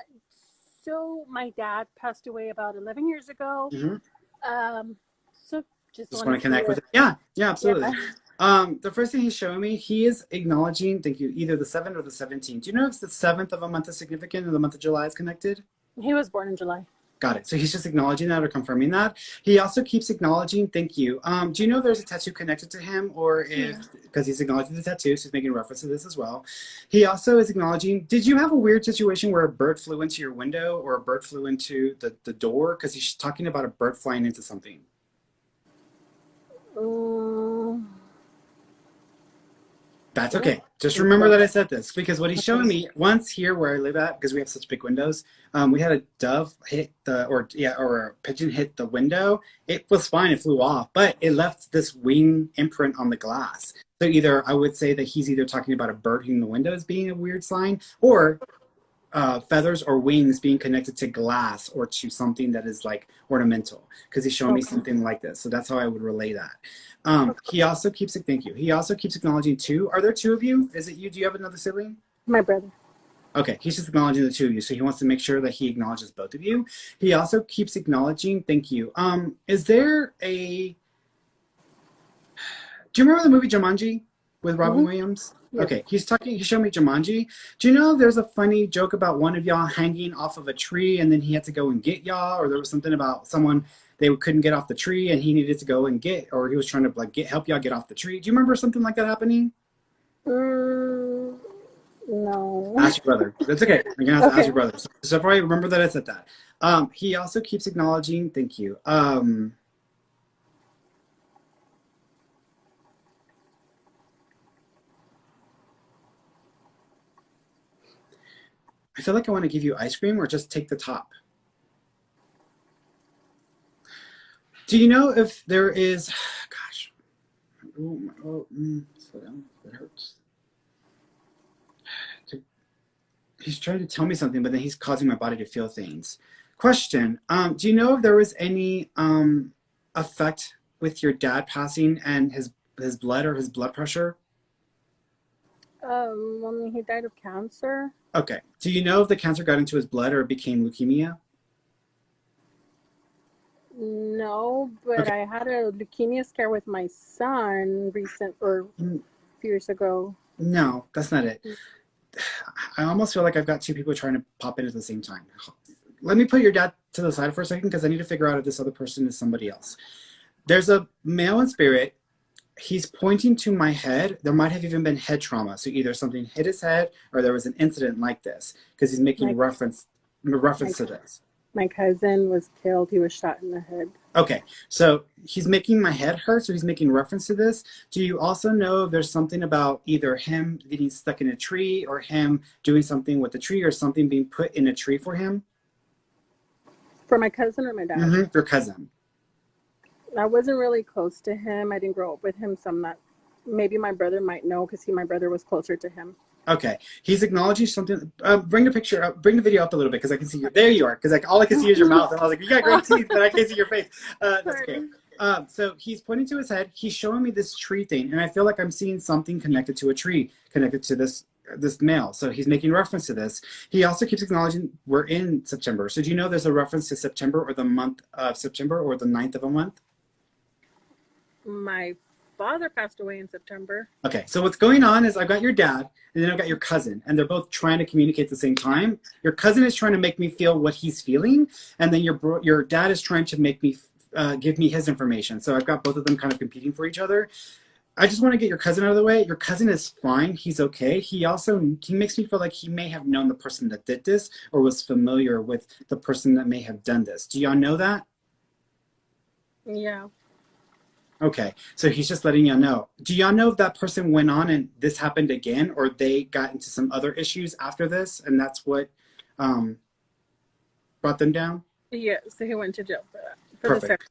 so my dad passed away about 11 years ago. So just want want to connect with it. Yeah, absolutely. Yeah. The first thing he's showing me, he is acknowledging, thank you, either the 7th or the 17th. Do you know if the 7th of a month is significant and the month of July is connected? He was born in July. Got it. So he's just acknowledging that or confirming that. He also keeps acknowledging, thank you. Do you know if there's a tattoo connected to him, or if, because he's acknowledging the tattoo, so he's making reference to this as well. He also is acknowledging, did you have a weird situation where a bird flew into your window, or a bird flew into the door? Because he's talking about a bird flying into something. That's okay. Just remember that I said this, because what he's showing me, once here where I live at, because we have such big windows, we had a dove hit or a pigeon hit the window. It was fine. It flew off, but it left this wing imprint on the glass. So either I would say that he's either talking about a bird hitting the window as being a weird sign, or feathers or wings being connected to glass or to something that is like ornamental, because he's showing me something like this. So that's how I would relay that. He also keeps it, thank you. He also keeps acknowledging 2. Are there 2 of you? Is it you? Do you have another sibling? My brother. Okay, he's just acknowledging the two of you, so he wants to make sure that he acknowledges both of you. He also keeps acknowledging, thank you. Is there a Do you remember the movie Jumanji with Robin Hmm. Williams? Yes. Okay, he showed me Jumanji. Do you know there's a funny joke about one of y'all hanging off of a tree and then he had to go and get y'all, or there was something about someone they couldn't get off the tree and he needed to go and get, or he was trying to like help y'all get off the tree. Do you remember something like that happening? Mm, no. Ask your brother. That's okay. You're gonna have to ask Okay. your brother. So probably remember that I said that. He also keeps acknowledging. Thank you. I feel like I want to give you ice cream or just take the top. Do you know if there is? Gosh. Slow down. It hurts. He's trying to tell me something, but then he's causing my body to feel things. Question. Do you know if there was any effect with your dad passing and his blood or his blood pressure? When he died of cancer. Okay. Do you know if the cancer got into his blood or it became leukemia? No, but Okay. I had a leukemia scare with my son Mm, a few years ago. no, that's not it. I almost feel like I've got two people trying to pop in at the same time. Let me put your dad to the side for a second because I need to figure out if this other person is somebody else. There's a male in spirit. He's pointing to my head. There might have even been head trauma. So either something hit his head or there was an incident like this because he's making My reference my to this. my cousin was killed. He was shot in the head. Okay, so he's making my head hurt, so he's making reference to this. Do you also know if there's something about either him getting stuck in a tree or him doing something with the tree or something being put in a tree for him? For my cousin or my dad? Your cousin. I wasn't really close to him. I didn't grow up with him, so I'm not. Maybe my brother might know because my brother was closer to him. Okay, he's acknowledging something. Bring the picture up, bring the video up a little bit because I can see you. There you are. Because like all I can see is your mouth, and I was like, you got great teeth, but I can't see your face. That's okay. Sorry. So he's pointing to his head. He's showing me this tree thing, and I feel like I'm seeing something connected to a tree, connected to this male. So he's making reference to this. He also keeps acknowledging we're in September. So do you know there's a reference to September or the month of September or the 9th of a month? My father passed away in September. Okay, so what's going on is I've got your dad and then I've got your cousin, and they're both trying to communicate at the same time. Your cousin is trying to make me feel what he's feeling, and then your dad is trying to make me give me his information. So I've got both of them kind of competing for each other. I just want to get your cousin out of the way. Your cousin is fine. He's okay. He makes me feel like he may have known the person that did this or was familiar with the person that may have done this. Do y'all know that? Yeah. Okay, so he's just letting y'all know. Do y'all know if that person went on and this happened again, or they got into some other issues after this, and that's what brought them down? Yeah, so he went to jail for that. For the Perfect.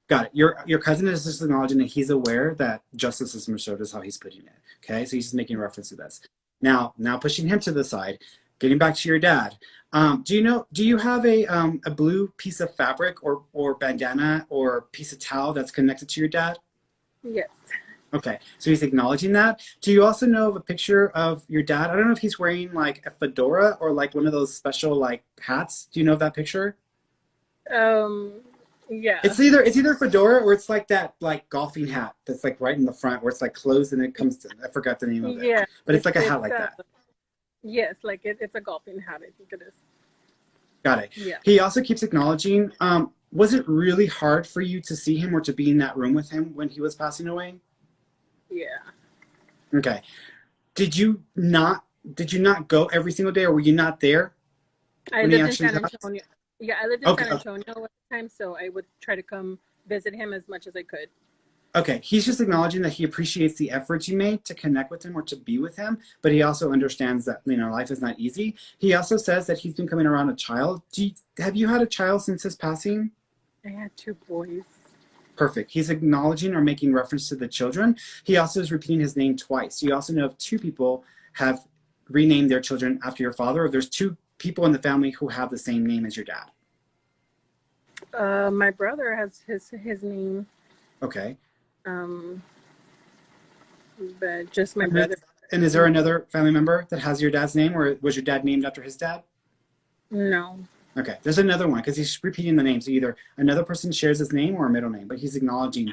Got it. Your cousin is just acknowledging that he's aware that justice is served is how he's putting it. Okay, so he's just making reference to this. Now pushing him to the side. Getting back to your dad. Do you have a blue piece of fabric or bandana or piece of towel that's connected to your dad? Yes. Okay, so he's acknowledging that. Do you also know of a picture of your dad? I don't know if he's wearing like a fedora or like one of those special like hats. Do you know of that picture? Um, yeah. It's either fedora or it's like that like golfing hat that's like right in the front where it's like closed and it comes to, I forgot the name of it. Yeah. But it's like a hat like that. Yes, like it's a golfing hat, I think it is. Got it. Yeah. He also keeps acknowledging, was it really hard for you to see him or to be in that room with him when he was passing away? Yeah. Okay. Did you not go every single day or were you not there I when he lived in actually San passed? Antonio. Yeah, I lived in Okay. San Antonio at the time, so I would try to come visit him as much as I could. Okay, he's just acknowledging that he appreciates the efforts you made to connect with him or to be with him, but he also understands that life is not easy. He also says that he's been coming around a child. Have you had a child since his passing? I had two boys. Perfect. He's acknowledging or making reference to the children. He also is repeating his name twice. You also know if two people have renamed their children after your father, or there's two people in the family who have the same name as your dad. My brother has his name, Okay. but just my brother. And is there another family member that has your dad's name, or was your dad named after his dad? No. Okay, there's another one because he's repeating the name. So either another person shares his name or a middle name, but he's acknowledging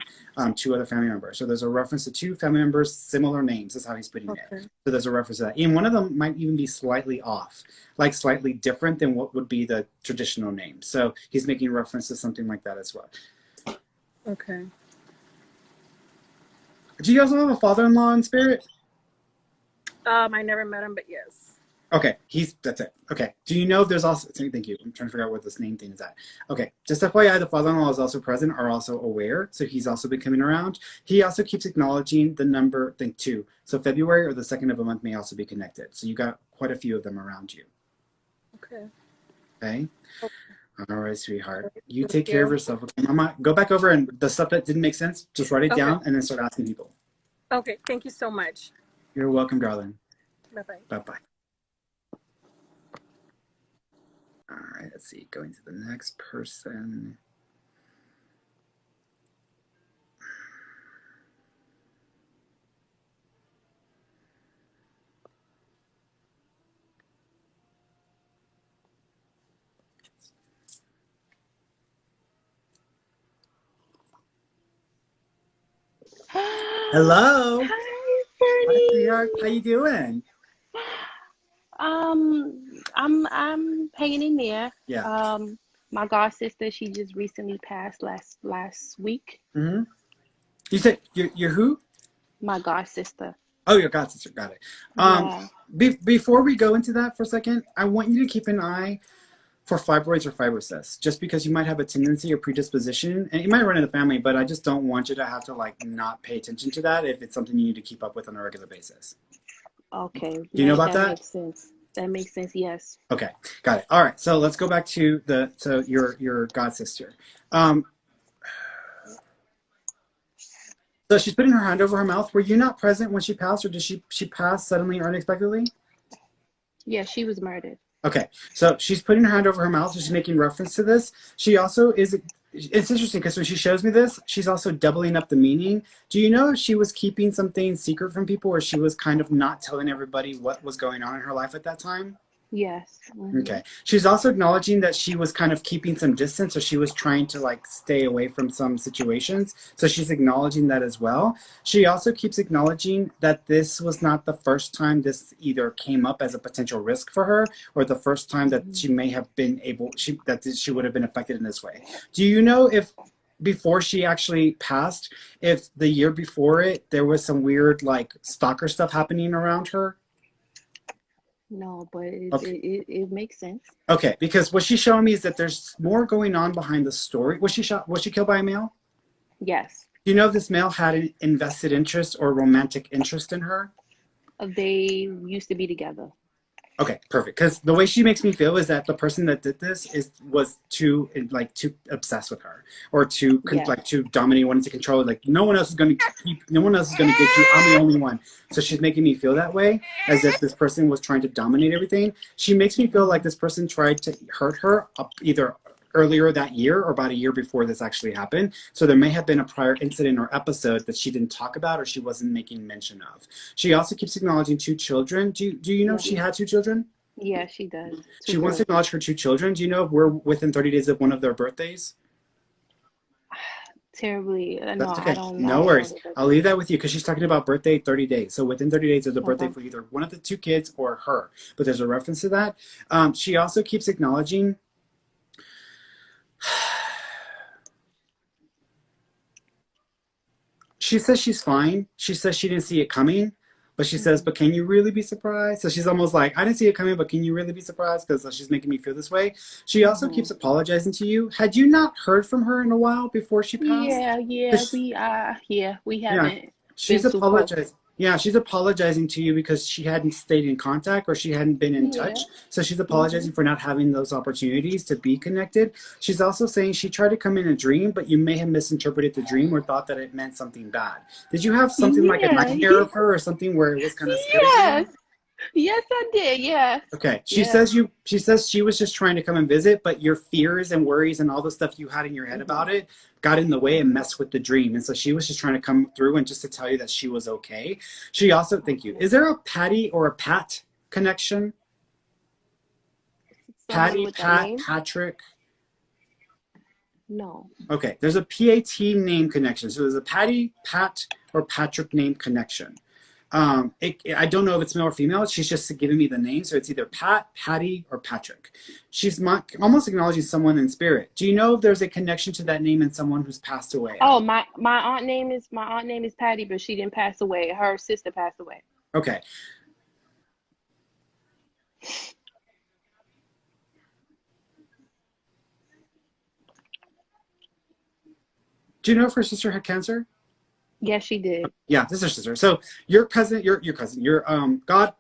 two other family members. So there's a reference to two family members, similar names. That's how he's putting it. Okay. So there's a reference to that. And one of them might even be slightly off, like slightly different than what would be the traditional name. So he's making reference to something like that as well. Okay. Do you also have a father-in-law in spirit? I never met him, but yes. Okay, that's it. Okay. Do you know if there's also, thank you. I'm trying to figure out what this name thing is at. Okay, just FYI, the father-in-law is also present, are also aware, so he's also been coming around. He also keeps acknowledging the number, I think 2. So February or the 2nd of a month may also be connected. So you got quite a few of them around you. Okay. Okay? All right, sweetheart. You take care of yourself. Okay, Mama, go back over and the stuff that didn't make sense, just write it down and then start asking people. Okay, thank you so much. You're welcome, darling. Bye-bye. Bye-bye. All right, let's see. Going to the next person. Hello. Hi, Hi, Ferny. sweetheart. How you doing? I'm hanging in there. Yeah. My god sister, she just recently passed last week. Mm-hmm. You said you're who? My god sister. Oh, your god sister. Got it. Yeah. Before we go into that for a second, I want you to keep an eye for fibroids or fibrocysts, just because you might have a tendency or predisposition, and you might run in the family, but I just don't want you to have to like not pay attention to that if it's something you need to keep up with on a regular basis. Okay. Do you know about that? That makes sense. That makes sense. Yes. Okay, got it. All right, so let's go back to your god sister. So she's putting her hand over her mouth. Were you not present when she passed, or did she pass suddenly or unexpectedly? Yeah, she was murdered. Okay, so she's putting her hand over her mouth, so she's making reference to this. She also is, it's interesting because when she shows me this, she's also doubling up the meaning. Do you know if she was keeping something secret from people, or she was kind of not telling everybody what was going on in her life at that time? Yes. Mm-hmm. Okay. She's also acknowledging that she was kind of keeping some distance, or she was trying to like stay away from some situations. So she's acknowledging that as well. She also keeps acknowledging that this was not the first time this either came up as a potential risk for her, or the first time that she may have been that she would have been affected in this way. Do you know if before she actually passed, if the year before it, there was some weird like stalker stuff happening around her? No, but Okay. it makes sense. Okay, because what she's showing me is that there's more going on behind the story. Was she killed by a male? Yes. Do you know if this male had an invested interest or romantic interest in her? They used to be together. Okay, perfect. Because the way she makes me feel is that the person that did this was too obsessed with her, or too dominate, wanted to control her. Like no one else is going to get you. I'm the only one. So she's making me feel that way, as if this person was trying to dominate everything. She makes me feel like this person tried to hurt her either earlier that year or about a year before this actually happened. So there may have been a prior incident or episode that she didn't talk about, or she wasn't making mention of. She also keeps acknowledging 2 children. Do you know if she had 2 children? Yeah, she does. She wants to acknowledge her 2 children. Do you know if we're within 30 days of one of their birthdays? Terribly. No, That's okay. I don't. No worries. I'll leave that with you because she's talking about birthday 30 days. So within 30 days, there's a birthday for either one of the 2 kids or her. But there's a reference to that. She also keeps acknowledging she says she's fine. She says she didn't see it coming, but she says, but can you really be surprised? So she's almost like, I didn't see it coming, but can you really be surprised? Because she's making me feel this way. She also keeps apologizing to you. Had you not heard from her in a while before she passed? We haven't. She's apologizing. Yeah, she's apologizing to you because she hadn't stayed in contact, or she hadn't been in touch. So she's apologizing for not having those opportunities to be connected. She's also saying she tried to come in a dream, but you may have misinterpreted the dream or thought that it meant something bad. Did you have something like a nightmare of her, or something where it was kind of scary? Yes. Yes, I did. Yes. Okay. Yes. She says she was just trying to come and visit, but your fears and worries and all the stuff you had in your head Hmm. about it got in the way and messed with the dream. And so she was just trying to come through and just to tell you that she was okay. She also, thank you. Okay. Is there a Patty or a Pat connection? Someone Patty, with that Pat, name? Patrick. No. Okay, there's a PAT name connection. So there's a Patty, Pat, or Patrick name connection. I don't know if it's male or female. She's just giving me the name. So it's either Pat, Patty, or Patrick. She's almost acknowledging someone in spirit. Do you know if there's a connection to that name and someone who's passed away? Oh, my aunt name is Patty, but she didn't pass away. Her sister passed away. Okay. Do you know if her sister had cancer? Yes, she did. Yeah, this is her sister. So your cousin, your god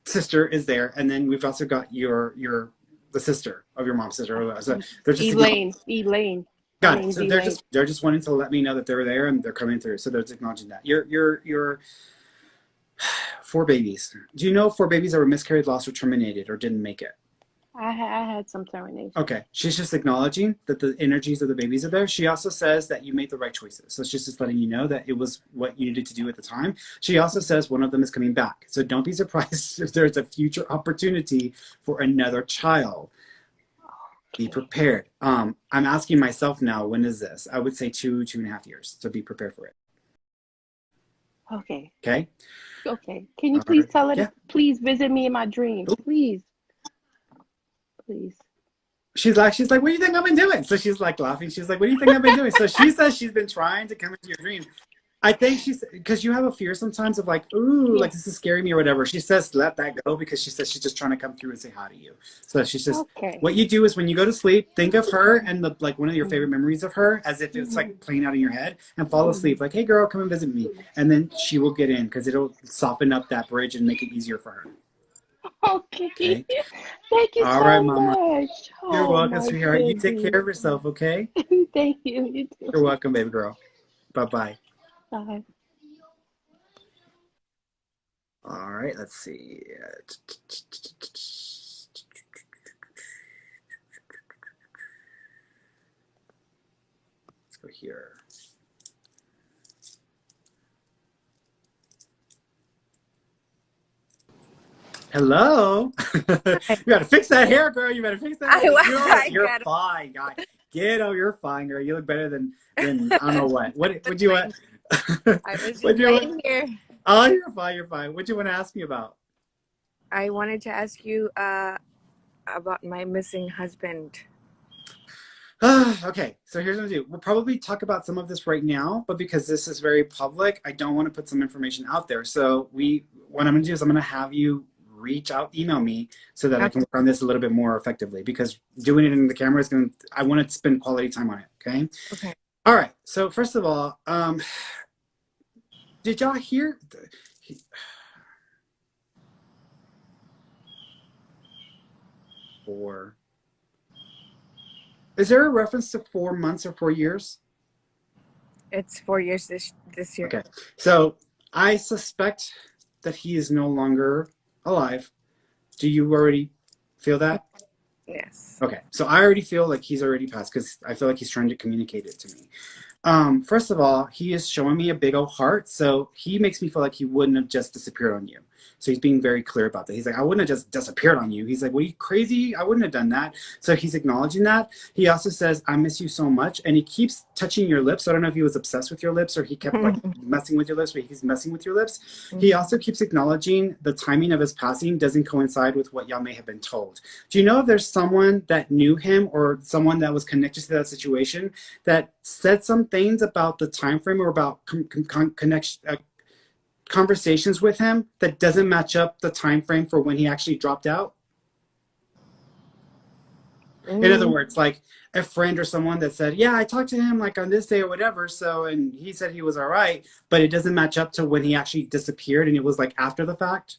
sister is there, and then we've also got the sister of your mom's sister. So they're just Elaine. Her got it. name's So Elaine. they're just wanting to let me know that they're there and they're coming through. So they're just acknowledging that. Your 4 babies. Do you know if 4 babies that were miscarried, lost, or terminated, or didn't make it? I had some termination. Okay. She's just acknowledging that the energies of the babies are there. She also says that you made the right choices. So she's just letting you know that it was what you needed to do at the time. She also says one of them is coming back. So don't be surprised if there's a future opportunity for another child. Be prepared. I'm asking myself now, when is this? I would say 2.5 years. So be prepared for it. Okay. Okay. Okay. Can you All please right. tell her Yeah. to please visit me in my dreams? Ooh. Please. Please. She's like, what do you think I've been doing? So she's like laughing. She's like, what do you think I've been doing? So she says she's been trying to come into your dreams. I think she's, because you have a fear sometimes of like, ooh, Yeah. like this is scaring me or whatever. She says, let that go, because she says she's just trying to come through and say hi to you. So she's just, Okay. what you do is when you go to sleep, think of her and the like one of your favorite memories of her as if it's like playing out in your head, and fall asleep. Like, hey girl, come and visit me. And then she will get in because it'll soften up that bridge and make it easier for her. Okay. Okay. Thank you All so right, Mama. much. You're Oh welcome, my sweetheart. You take goodness. care of yourself, okay? Thank you. You too. You're welcome, baby girl. Bye-bye. Bye. All right, let's see. Let's go here. Hello. You gotta fix that hair, girl. You better fix that hair. You're fine, guy. You're fine, girl. You look better than I don't know what. What do you want? I was just What do you want? laying here. Oh, you're fine. You're fine. What do you want to ask me about? I wanted to ask you about my missing husband. Okay, so here's what I'm gonna do. We'll probably talk about some of this right now, but because this is very public, I don't want to put some information out there. So what I'm gonna do is I'm gonna have you reach out, email me, so that I can work on this a little bit more effectively. Because doing it in the camera is I want to spend quality time on it. Okay. Okay. All right. So first of all, did y'all hear? Is there a reference to 4 months or 4 years? It's 4 years this year. Okay. So I suspect that he is no longer alive. Do you already feel that? Yes. Okay. So I already feel like he's already passed, because I feel like he's trying to communicate it to me. First of all, he is showing me a big old heart, so he makes me feel like he wouldn't have just disappeared on you. So he's being very clear about that. He's like, I wouldn't have just disappeared on you. He's like, well, you crazy? I wouldn't have done that. So he's acknowledging that. He also says, I miss you so much. And he keeps touching your lips. So I don't know if he was obsessed with your lips or he kept like messing with your lips, but he's messing with your lips. He also keeps acknowledging the timing of his passing doesn't coincide with what y'all may have been told. Do you know if there's someone that knew him or someone that was connected to that situation that said some things about the time frame or about conversations with him that doesn't match up the time frame for when he actually dropped out? In other words, like a friend or someone that said, yeah, I talked to him like on this day or whatever, so, and he said he was all right, but it doesn't match up to when he actually disappeared and it was like after the fact?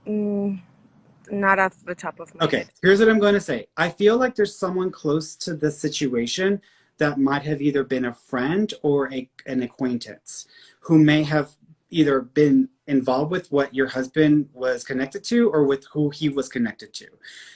Not off the top of my Okay, head. here's what I'm going to say. I feel like there's someone close to this situation that might have either been a friend or an acquaintance who may have either been involved with what your husband was connected to or with who he was connected to.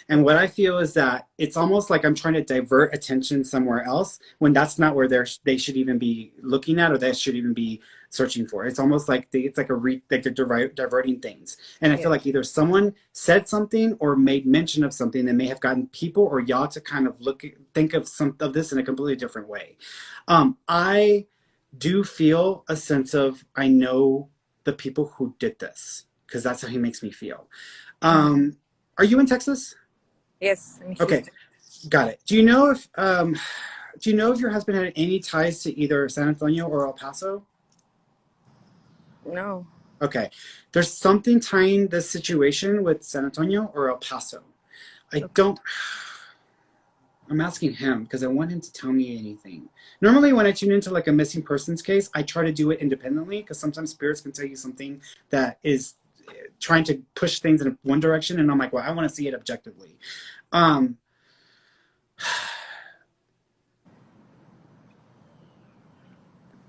And what I feel is that it's almost like I'm trying to divert attention somewhere else when that's not where they should even be looking at, or they should even be searching for. It's almost like it's like like they're diverting things. And I feel like either someone said something or made mention of something that may have gotten people or y'all to kind of think of some of this in a completely different way. I do feel a sense of, I know the people who did this, because that's how he makes me feel. Are you in Texas? Yes. In Okay, Houston. got it. Do you know if your husband had any ties to either San Antonio or El Paso? No. Okay, there's something tying this situation with San Antonio or El Paso. I don't. I'm asking him because I want him to tell me anything. Normally when I tune into like a missing persons case, I try to do it independently, because sometimes spirits can tell you something that is trying to push things in one direction, and I'm like, well, I want to see it objectively.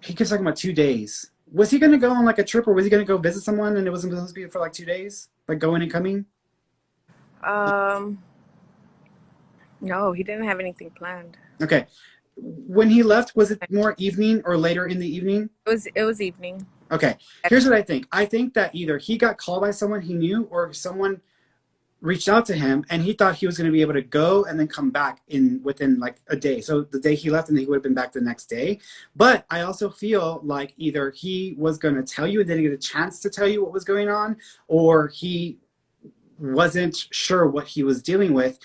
He keeps talking about 2 days. Was he going to go on like a trip, or was he going to go visit someone and it wasn't supposed to be for like 2 days? Like going and coming? No, he didn't have anything planned. Okay. When he left, was it more evening or later in the evening? It was evening. Okay. Here's what I think. I think that either he got called by someone he knew, or someone reached out to him and he thought he was going to be able to go and then come back within like a day. So the day he left, and then he would have been back the next day. But I also feel like either he was going to tell you and didn't get a chance to tell you what was going on, or he wasn't sure what he was dealing with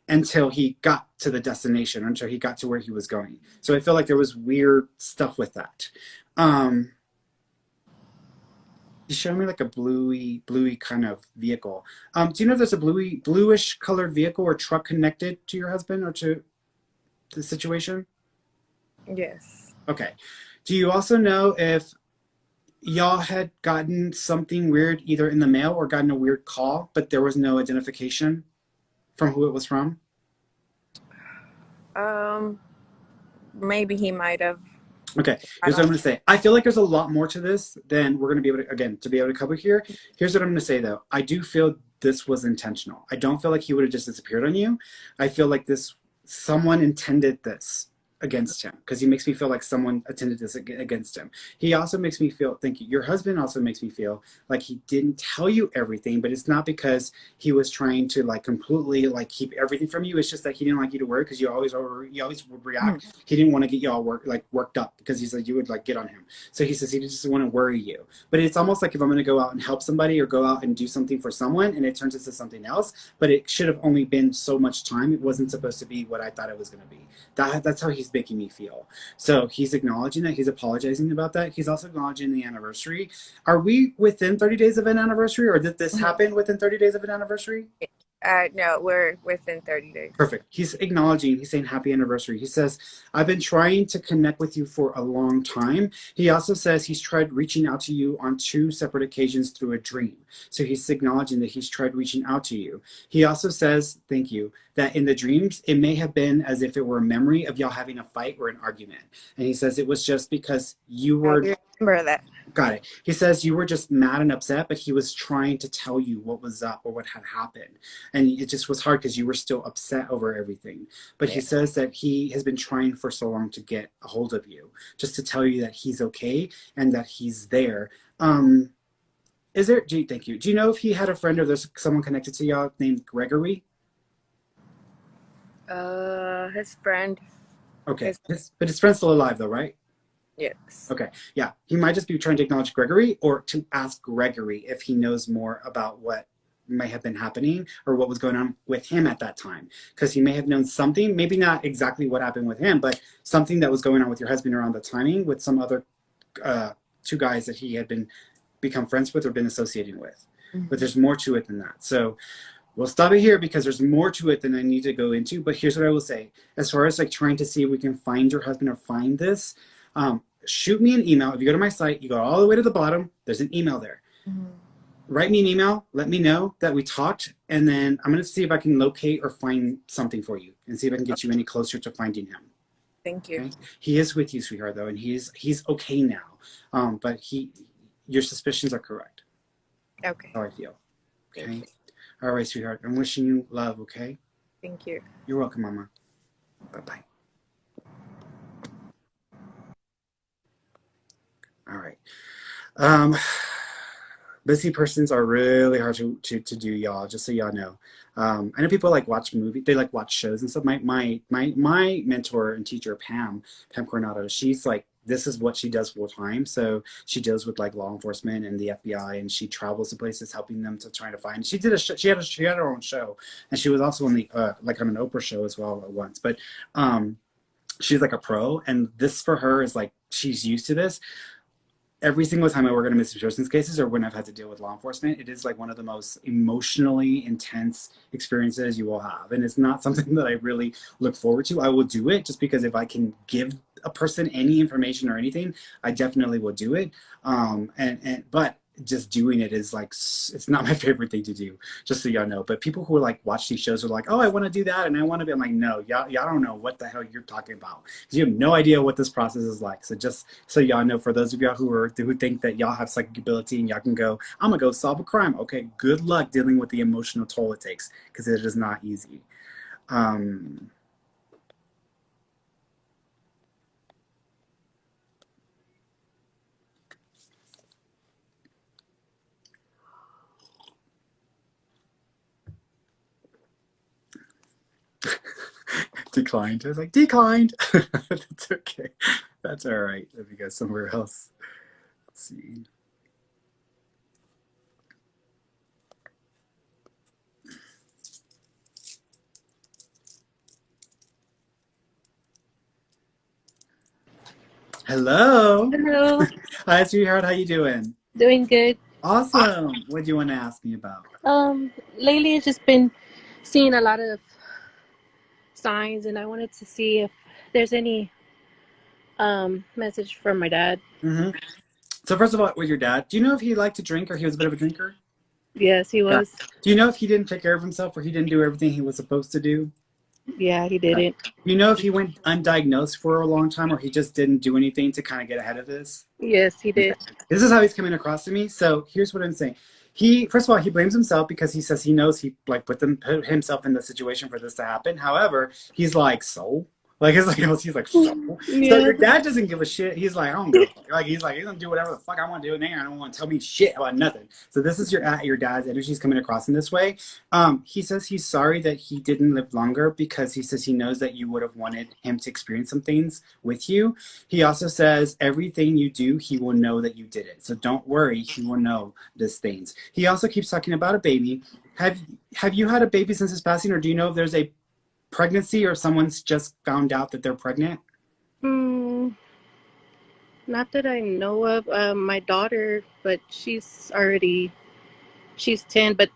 until he got to the destination, until he got to where he was going. So I feel like there was weird stuff with that. He showed me like a bluey kind of vehicle. Do you know if there's a bluish colored vehicle or truck connected to your husband or to the situation? Yes. Okay. Do you also know if y'all had gotten something weird either in the mail or gotten a weird call, but there was no identification from who it was from? Maybe he might have. Okay, here's what I'm going to say. I feel like there's a lot more to this than we're going to be able to, again, to be able to cover here. Here's what I'm going to say, though. I do feel this was intentional. I don't feel like he would have just disappeared on you. I feel like someone intended this against him, because he makes me feel like someone intended this against him. He also makes me feel, thank you, your husband also makes me feel like he didn't tell you everything, but it's not because he was trying to like completely like keep everything from you. It's just that he didn't like you to worry, because you always would react. He didn't want to get you all worked up, because he said you would like get on him. So he says he just want to worry you. But it's almost like if I'm going to go out and help somebody or go out and do something for someone and it turns into something else, but it should have only been so much time. It wasn't supposed to be what I thought it was going to be. That's how he's making me feel. So he's acknowledging that. He's apologizing about that. He's also acknowledging the anniversary. Are we within 30 days of an anniversary, or did this happen within 30 days of an anniversary? No, we're within 30 days. Perfect. He's acknowledging, he's saying happy anniversary. He says, I've been trying to connect with you for a long time. He also says he's tried reaching out to you on 2 separate occasions through a dream. So he's acknowledging that he's tried reaching out to you. He also says, thank you, that in the dreams, it may have been as if it were a memory of y'all having a fight or an argument. And he says it was just because you were... I remember that. Got it. He says you were just mad and upset, but he was trying to tell you what was up or what had happened. And it just was hard because you were still upset over everything. But he says that he has been trying for so long to get a hold of you, just to tell you that he's okay and that he's there. Thank you. Do you know if he had a friend or there's someone connected to y'all named Gregory? His friend. Okay. But his friend's still alive though, right? Yes. Okay. Yeah. He might just be trying to acknowledge Gregory, or to ask Gregory if he knows more about what may have been happening or what was going on with him at that time. Because he may have known something, maybe not exactly what happened with him, but something that was going on with your husband around the timing with some other 2 guys that he had become friends with or been associating with. But there's more to it than that. So we'll stop it here because there's more to it than I need to go into. But here's what I will say. As far as like trying to see if we can find your husband or find this, shoot me an email. If you go to my site, you go all the way to the bottom, there's an email there. Write me an email, let me know that we talked, and then I'm going to see if I can locate or find something for you and see if I can get you any closer to finding him. Thank you. Okay? He is with you, sweetheart, though, and he's okay now. But your suspicions are correct. Okay. That's how I feel. Thank Okay. you. All right, sweetheart. I'm wishing you love. Okay. Thank you. You're welcome, Mama. Bye-bye. All right. Um, busy persons are really hard to do, y'all, just so y'all know. I know people like watch movies, they like watch shows and stuff. My mentor and teacher, Pam Coronado, she's like, this is what she does full time. So she deals with like law enforcement and the FBI, and she travels to places helping them to try to find. She did she had her own show, and she was also on the like on an Oprah show as well at once. But she's like a pro, and this for her is like she's used to this. Every single time I work on missing persons cases or when I've had to deal with law enforcement, it is like one of the most emotionally intense experiences you will have. And it's not something that I really look forward to. I will do it just because if I can give a person any information or anything, I definitely will do it. But just doing it is like, it's not my favorite thing to do, just so y'all know. But people who like watch these shows are like, oh, I want to do that and I want to be, I'm like, no, y'all don't know what the hell you're talking about, because you have no idea what this process is like. So just so y'all know, for those of y'all who think that y'all have psychic ability and y'all can go, I'm gonna go solve a crime, okay, good luck dealing with the emotional toll it takes, because it is not easy. Declined. I was like, declined. That's okay. That's all right. Let me go somewhere else. Let's see. Hello. Hello. Hi, sweetheart. How you doing? Doing good. Awesome. What do you want to ask me about? Lately I've just been seeing a lot of signs, and I wanted to see if there's any message from my dad. Mm-hmm. So first of all, with your dad, do you know if he liked to drink or he was a bit of a drinker? Yes, he Yeah. was. Do you know if he didn't take care of himself or he didn't do everything he was supposed to do? Yeah, he didn't. Do you know if he went undiagnosed for a long time or he just didn't do anything to kind of get ahead of this? Yes, he did. This is how he's coming across to me. So here's what I'm saying. He, first of all, he blames himself because he says he knows he like put himself in the situation for this to happen. However, he's like, so? Like, he's like, so? So Yeah. your dad doesn't give a shit. He's like, I don't give a fuck. Like, he's gonna do whatever the fuck I want to do, and I don't want to tell me shit about nothing. So this is your dad's energy is coming across in this way. He says he's sorry that he didn't live longer because he says he knows that you would have wanted him to experience some things with you. He also says everything you do, he will know that you did it. So don't worry, he will know these things. He also keeps talking about a baby. Have you had a baby since his passing, or do you know if there's a pregnancy or someone's just found out that they're pregnant? Not that I know of. My daughter, but she's 10. But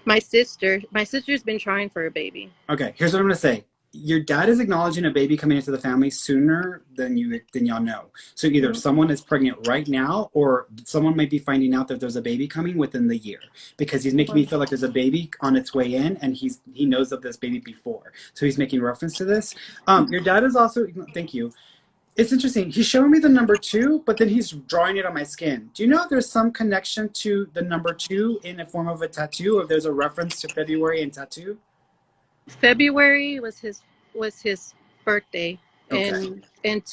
my sister's been trying for a baby. Okay, here's what I'm gonna say. Your dad is acknowledging a baby coming into the family sooner than y'all know. So either someone is pregnant right now, or someone might be finding out that there's a baby coming within the year, because he's making me feel like there's a baby on its way in, and he knows of this baby before, so he's making reference to this. Your dad is also, thank you. It's interesting. He's showing me the number 2, but then he's drawing it on my skin. Do you know if there's some connection to the number 2 in the form of a tattoo, or if there's a reference to February and tattoo? February was his birthday, Okay. and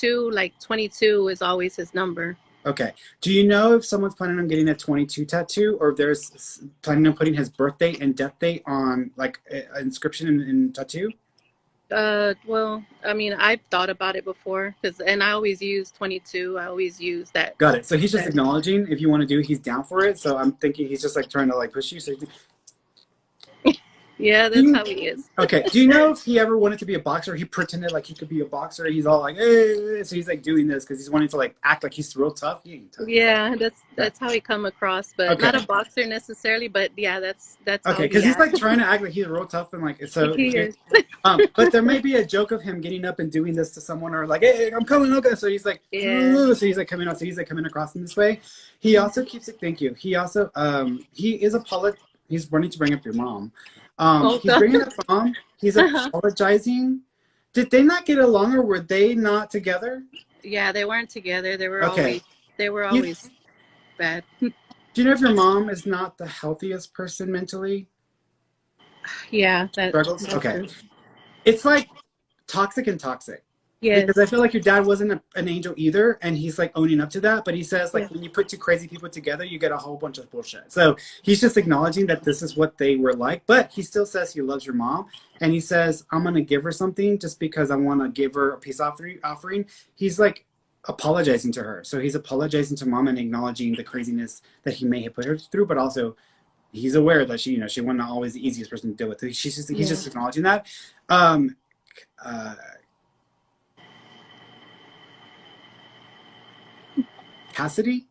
22 is always his number. Okay. Do you know if someone's planning on getting a 22 tattoo, or if there's planning on putting his birthday and death date on like an inscription in tattoo? Well, I mean, I've thought about it before, and I always use 22. I always use that. Got it. So he's just acknowledging if you want to do, he's down for it. So I'm thinking he's just like trying to like push you. So Yeah, that's how he is. Okay. Do you know if he ever wanted to be a boxer? He pretended like he could be a boxer. He's all like, hey. So he's like doing this because he's wanting to like act like he's real tough. He ain't tough. Yeah, that's how he come across, but Okay. not a boxer necessarily. But yeah, that's Okay, because he's like trying to act like he's real tough and like so. He is. But there may be a joke of him getting up and doing this to someone, or like, hey, I'm coming, okay. So he's like, Yeah. so he's like coming out. So he's like coming across in this way. He also keeps it. Thank you. He also he is he's wanting to bring up your mom. He's bringing up mom. He's apologizing. Did they not get along, or were they not together? Yeah, they weren't together. They were Okay. always. bad. Do you know if your mom is not the healthiest person mentally? Yeah, Struggles? that's Okay. true. It's like toxic and toxic. Because I Yes. feel like your dad wasn't an angel either, and he's like owning up to that. But he says Yeah. like when you put two crazy people together, you get a whole bunch of bullshit. So he's just acknowledging that this is what they were like. But he still says he loves your mom, and he says I'm gonna give her something just because I want to give her a peace offering. He's like apologizing to her, so he's apologizing to mom and acknowledging the craziness that he may have put her through, but also he's aware that she, she wasn't always the easiest person to deal with. He's Yeah. just acknowledging that. Um, uh, Cassidy.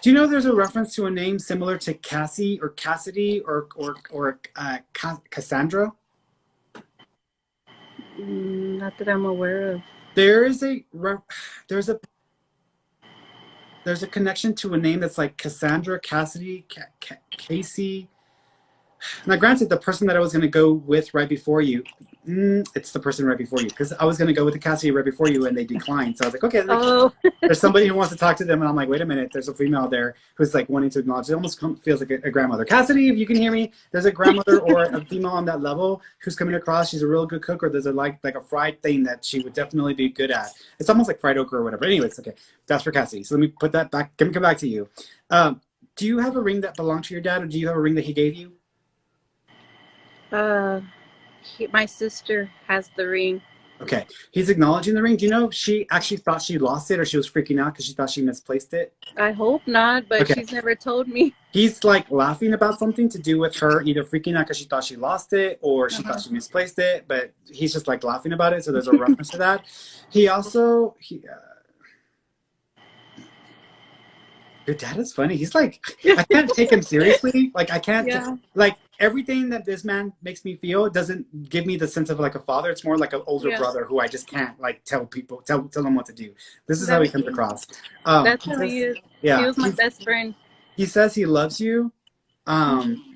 Do you know there's a reference to a name similar to Cassie or Cassidy or Cassandra? Not that I'm aware of. There is there's a there's a connection to a name that's like Cassandra, Cassidy, Casey. Now, granted, the person that I was going to go with right before you, it's the person right before you, because I was going to go with the Cassidy right before you, and they declined. So I was like, okay, Oh, there's somebody who wants to talk to them, and I'm like, wait a minute, there's a female there who's like wanting to acknowledge. It almost feels like a grandmother. Cassidy, if you can hear me, there's a grandmother or a female on that level who's coming across. She's a real good cook, or there's a like a fried thing that she would definitely be good at. It's almost like fried okra or whatever. Anyways, okay, that's for Cassidy. So let me put that back. Let me come back to you. Do you have a ring that belonged to your dad, or do you have a ring that he gave you? my sister has the ring. Okay, he's acknowledging the ring. Do you know if she actually thought she lost it, or she was freaking out because she thought she misplaced it? I hope not, but Okay. she's never told me. He's like laughing about something to do with her either freaking out because she thought she lost it or she thought she misplaced it, but he's just like laughing about it. So there's a reference to that. He also, your dad is funny. He's like, I can't take him seriously. Like I can't, like everything that this man makes me feel doesn't give me the sense of like a father. It's more like an older brother who I just can't like tell them what to do. This is how he comes across. That's how he is. Yeah, he was my best friend. He says he loves you.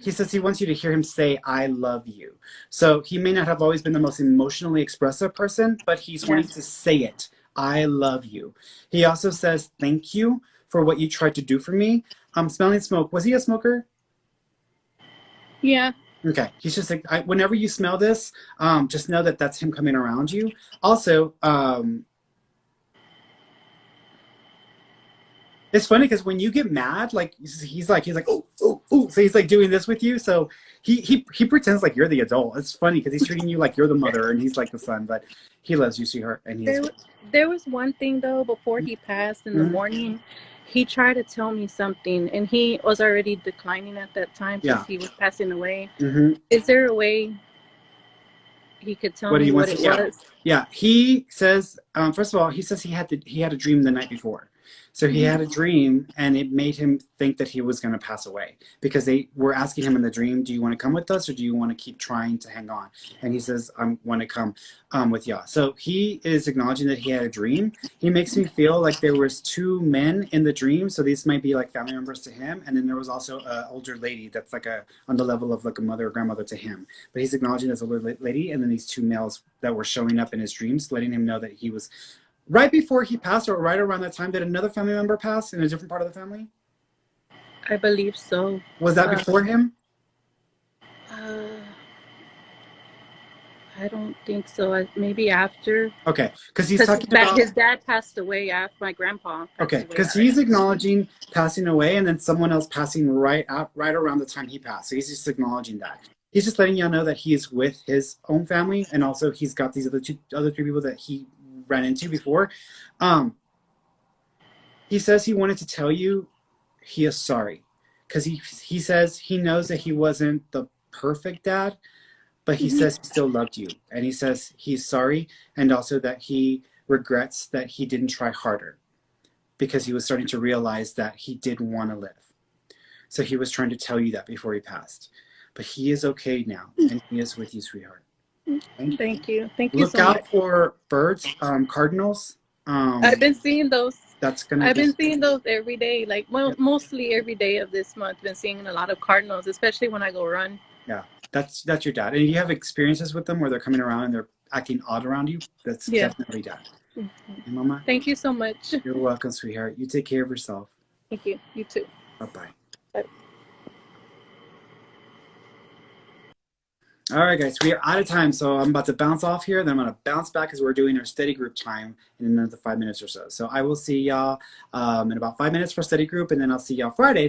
He says he wants you to hear him say, I love you. So he may not have always been the most emotionally expressive person, but he's wanting to say it. I love you. He also says, thank you for what you tried to do for me. Smelling smoke. Was he a smoker? Yeah. Okay. He's just like, whenever you smell this, just know that that's him coming around you. Also, it's funny because when you get mad, like he's like, oh, oh, oh. So he's like doing this with you. So he pretends like you're the adult. It's funny because he's treating you like you're the mother and he's like the son, but he loves you, sweetheart. And there was one thing though, before he passed in the morning, he tried to tell me something and he was already declining at that time because he was passing away. Is there a way he could tell me what it was? Yeah. He says, first of all, he says he had a dream the night before. So he had a dream and it made him think that he was going to pass away because they were asking him in the dream, do you want to come with us or do you want to keep trying to hang on? And he says, I want to come with y'all. So he is acknowledging that he had a dream. He makes me feel like there was two men in the dream. So these might be like family members to him. And then there was also an older lady that's like on the level of like a mother or grandmother to him. But he's acknowledging this older lady and then these two males that were showing up in his dreams, letting him know that he was right before he passed or right around that time. Did another family member pass in a different part of the family? I believe so. Was that before him? I don't think so. Maybe after. Okay, because he's talking about his dad passed away after my grandpa. Okay, because he's acknowledging passing away and then someone else passing right around the time he passed. So he's just acknowledging that. He's just letting y'all know that he is with his own family and also he's got these other three people that he ran into before. He says he wanted to tell you he is sorry because he says he knows that he wasn't the perfect dad, but he says he still loved you, and he says he's sorry and also that he regrets that he didn't try harder because he was starting to realize that he didn't want to live. So he was trying to tell you that before he passed, but he is okay now and he is with you, sweetheart. Thank you so much. Look out for birds, cardinals. I've been seeing those. I've been seeing those every day, like mostly every day of this month. Been seeing a lot of cardinals, especially when I go run. Yeah, that's your dad. And you have experiences with them where they're coming around and they're acting odd around you. That's definitely dad. Hey, Mama. Thank you so much. You're welcome, sweetheart. You take care of yourself. Thank you. You too. Bye-bye. Bye. All right, guys, we are out of time, so I'm about to bounce off here. Then I'm going to bounce back because we're doing our study group time in another 5 minutes or so. So I will see y'all in about 5 minutes for study group, and then I'll see y'all Friday